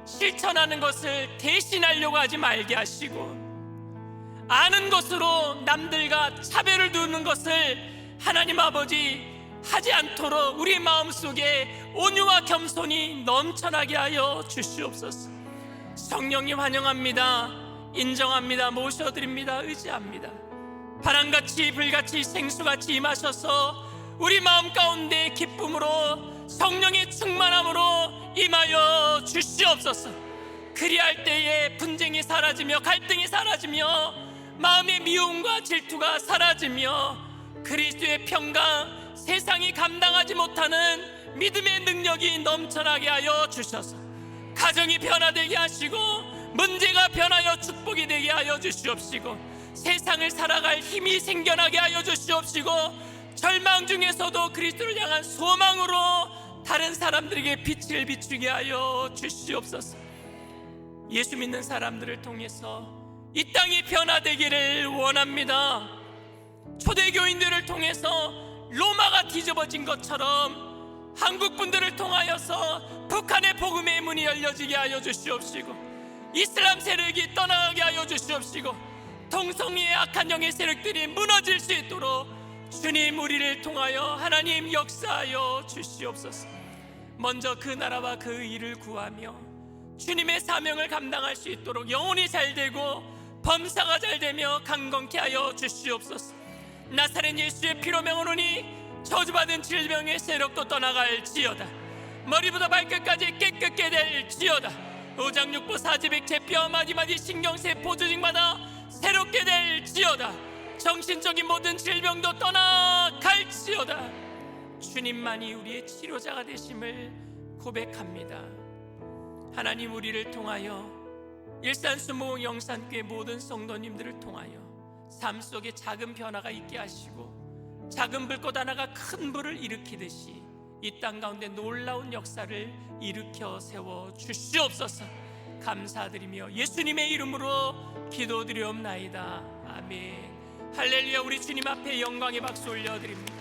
E: 실천하는 것을 대신하려고 하지 말게 하시고, 아는 것으로 남들과 차별을 두는 것을 하나님 아버지 하지 않도록 우리 마음속에 온유와 겸손이 넘쳐나게 하여 주시옵소서. 성령님 환영합니다. 인정합니다. 모셔드립니다. 의지합니다. 바람같이 불같이 생수같이 임하셔서 우리 마음 가운데 기쁨으로 성령의 충만함으로 임하여 주시옵소서. 그리할 때에 분쟁이 사라지며 갈등이 사라지며 마음의 미움과 질투가 사라지며 그리스도의 평강, 세상이 감당하지 못하는 믿음의 능력이 넘쳐나게 하여 주셔서 가정이 변화되게 하시고 문제가 변하여 축복이 되게 하여 주시옵시고 세상을 살아갈 힘이 생겨나게 하여 주시옵시고 절망 중에서도 그리스도를 향한 소망으로 다른 사람들에게 빛을 비추게 하여 주시옵소서. 예수 믿는 사람들을 통해서 이 땅이 변화되기를 원합니다. 초대교인들을 통해서 로마가 뒤집어진 것처럼 한국 분들을 통하여서 북한의 복음의 문이 열려지게 하여 주시옵시고 이슬람 세력이 떠나가게 하여 주시옵시고 동성애의 악한 영의 세력들이 무너질 수 있도록 주님 우리를 통하여 하나님 역사하여 주시옵소서. 먼저 그 나라와 그 일을 구하며 주님의 사명을 감당할 수 있도록 영혼이 잘되고 범사가 잘되며 강건케 하여 주시옵소서. 나사렛 예수의 피로 명하노니 저주받은 질병의 세력도 떠나갈지어다. 머리부터 발끝까지 깨끗게 될지어다. 오장육부 사지백체 뼈 마디마디 신경세포 조직마다 새롭게 될지어다. 정신적인 모든 질병도 떠나갈지어다. 주님만이 우리의 치료자가 되심을 고백합니다. 하나님 우리를 통하여 일산수목 영산교회 모든 성도님들을 통하여 삶 속에 작은 변화가 있게 하시고 작은 불꽃 하나가 큰 불을 일으키듯이 이 땅 가운데 놀라운 역사를 일으켜 세워 주시옵소서. 감사드리며 예수님의 이름으로 기도드리옵나이다. 아멘. 할렐루야. 우리 주님 앞에 영광의 박수 올려드립니다.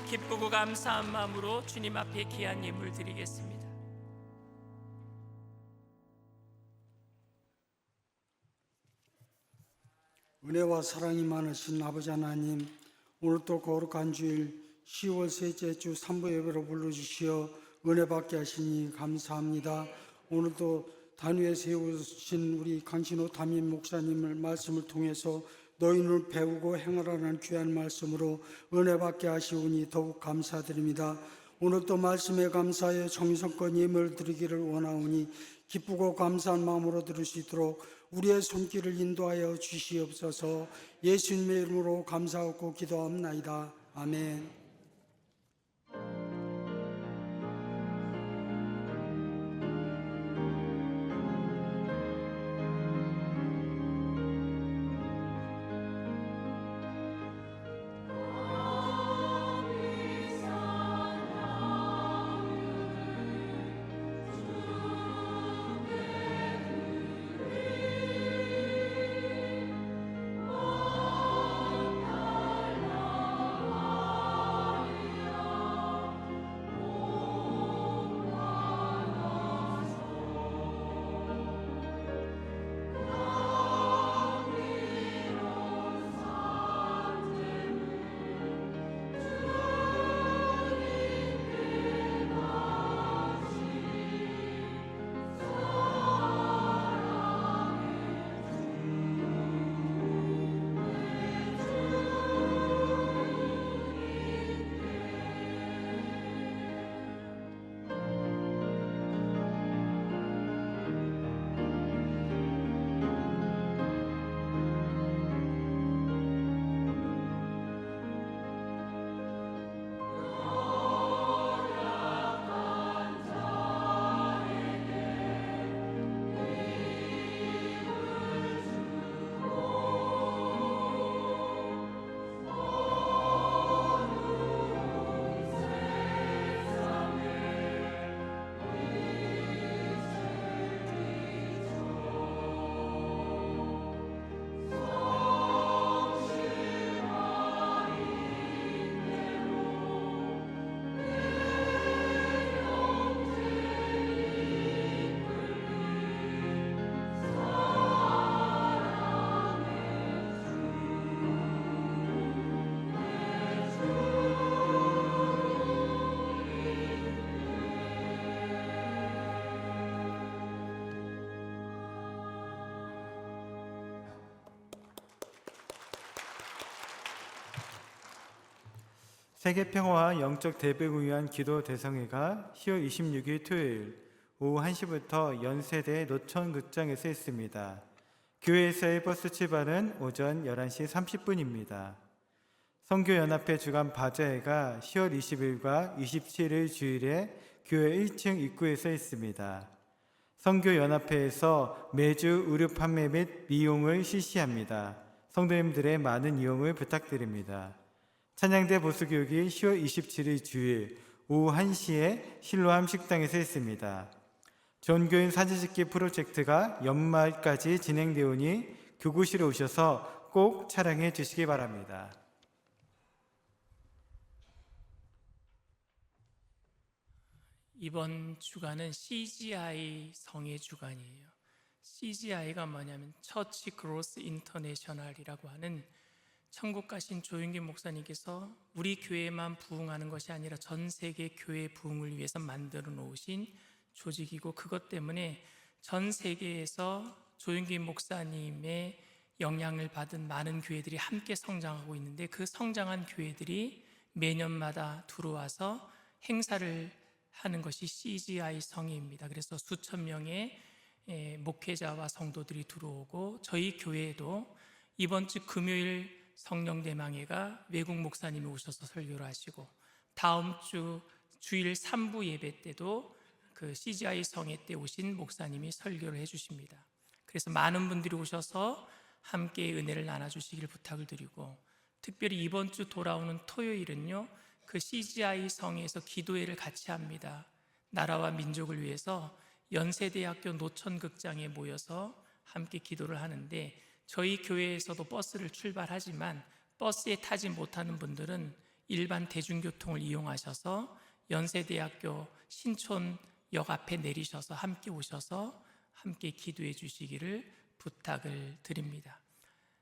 E: 기쁘고 감사한 마음으로 주님 앞에 귀한 예물 드리겠습니다.
F: 은혜와 사랑이 많으신 아버지 하나님, 오늘도 거룩한 주일 10월 셋째 주 3부 예배로 불러주시어 은혜 받게 하시니 감사합니다. 오늘도 단위에 세우신 우리 강신호 담임 목사님을 말씀을 통해서 너희는 배우고 행하라는 귀한 말씀으로 은혜 받게 하시오니 더욱 감사드립니다. 오늘도 말씀에 감사하여 정성껏 예물 드리기를 원하오니 기쁘고 감사한 마음으로 들을 수 있도록 우리의 손길을 인도하여 주시옵소서. 예수님의 이름으로 감사하고 기도합나이다. 아멘.
C: 세계평화와 영적 대백을 위한 기도 대성회가 10월 26일 토요일 오후 1시부터 연세대 노천극장에서 있습니다. 교회에서의 버스 출발은 오전 11시 30분입니다. 선교연합회 주간 바자회가 10월 20일과 27일 주일에 교회 1층 입구에서 있습니다. 선교연합회에서 매주 의류 판매 및 미용을 실시합니다. 성도님들의 많은 이용을 부탁드립니다. 찬양대 보수교육이 10월 27일 주일 오후 1시에 실로암 식당에서 있습니다. 전교인 사진 찍기 프로젝트가 연말까지 진행되오니 교구실에 오셔서 꼭 촬영해 주시기 바랍니다.
E: 이번 주간은 CGI 성의 주간이에요. CGI가 뭐냐면 처치 그로스 인터내셔널이라고 하는 천국 가신 조윤기 목사님께서 우리 교회만 부흥하는 것이 아니라 전 세계 교회 부흥을 위해서 만들어 놓으신 조직이고, 그것 때문에 전 세계에서 조윤기 목사님의 영향을 받은 많은 교회들이 함께 성장하고 있는데, 그 성장한 교회들이 매년마다 들어와서 행사를 하는 것이 CGI 성회입니다. 그래서 수천 명의 목회자와 성도들이 들어오고, 저희 교회에도 이번 주 금요일 성령대망회가 외국 목사님이 오셔서 설교를 하시고, 다음 주 주일 3부 예배 때도 그 CGI 성회 때 오신 목사님이 설교를 해주십니다. 그래서 많은 분들이 오셔서 함께 은혜를 나눠주시길 부탁을 드리고, 특별히 이번 주 돌아오는 토요일은요, 그 CGI 성회에서 기도회를 같이 합니다. 나라와 민족을 위해서 연세대학교 노천극장에 모여서 함께 기도를 하는데, 저희 교회에서도 버스를 출발하지만 버스에 타지 못하는 분들은 일반 대중교통을 이용하셔서 연세대학교 신촌역 앞에 내리셔서 함께 오셔서 함께 기도해 주시기를 부탁을 드립니다.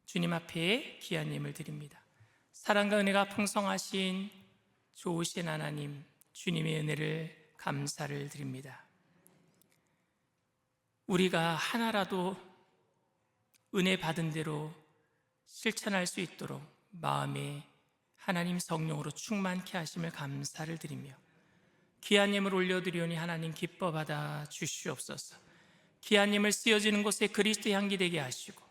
E: 주님 앞에 귀한 예물 드립니다. 사랑과 은혜가 풍성하신 좋으신 하나님, 주님의 은혜를 감사를 드립니다. 우리가 하나라도 은혜 받은 대로 실천할 수 있도록 마음에 하나님 성령으로 충만케 하심을 감사를 드리며, 귀한 예물 올려드리오니 하나님 기뻐 받아 주시옵소서. 귀한 예물 쓰여지는 곳에 그리스도의 향기 되게 하시고,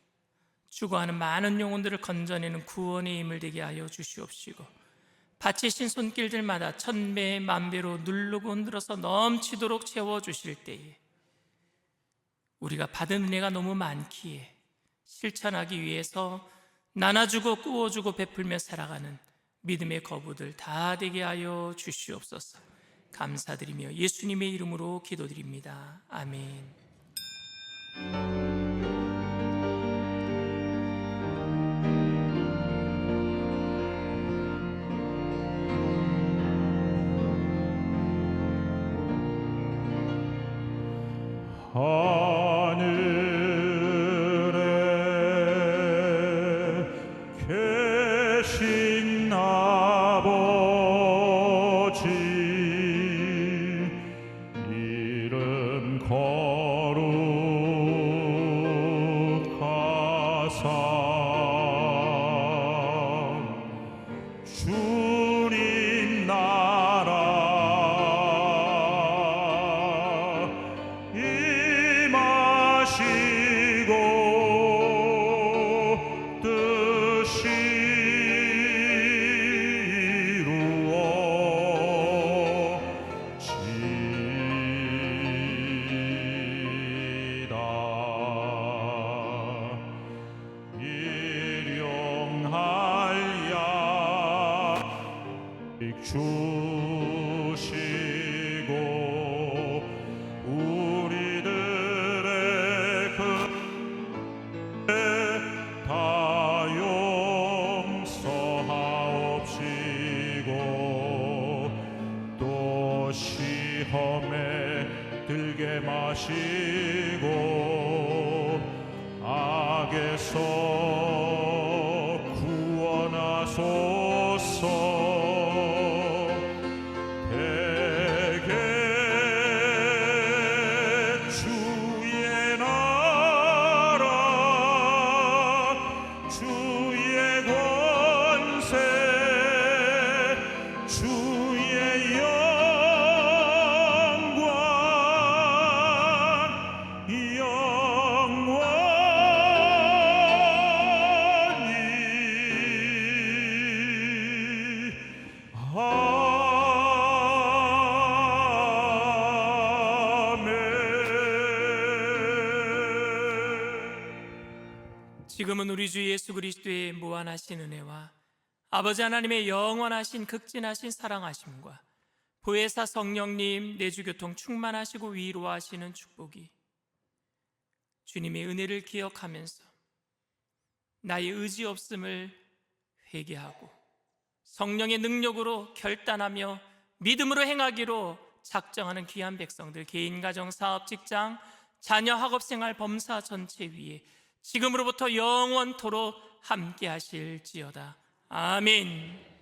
E: 죽어가는 많은 영혼들을 건져내는 구원의 예물 되게 하여 주시옵시고, 바치신 손길들마다 천배 만배로 누르고 흔들어서 넘치도록 채워주실 때에 우리가 받은 은혜가 너무 많기에 실천하기 위해서 나눠주고 꾸어주고 베풀며 살아가는 믿음의 거부들 다 되게 하여 주시옵소서. 감사드리며 예수님의 이름으로 기도드립니다. 아멘.
G: 하늘에 계신 아버지, 이름 거룩하사 주님 나라 임하시고 뜻이 이루어지다. 일용할 약 주시고 우리들의 다 용서하옵시고 또 시험에 들게 마시고 악에서 구원하소서. 대개 주의 나라 주의 권세
E: 지금은 우리 주 예수 그리스도의 무한하신 은혜와 아버지 하나님의 영원하신 극진하신 사랑하심과 보혜사 성령님 내주교통 충만하시고 위로하시는 축복이 주님의 은혜를 기억하면서 나의 의지 없음을 회개하고 성령의 능력으로 결단하며 믿음으로 행하기로 작정하는 귀한 백성들, 개인, 가정, 사업, 직장, 자녀, 학업생활, 범사 전체 위에 지금으로부터 영원토록 함께 하실지어다. 아멘.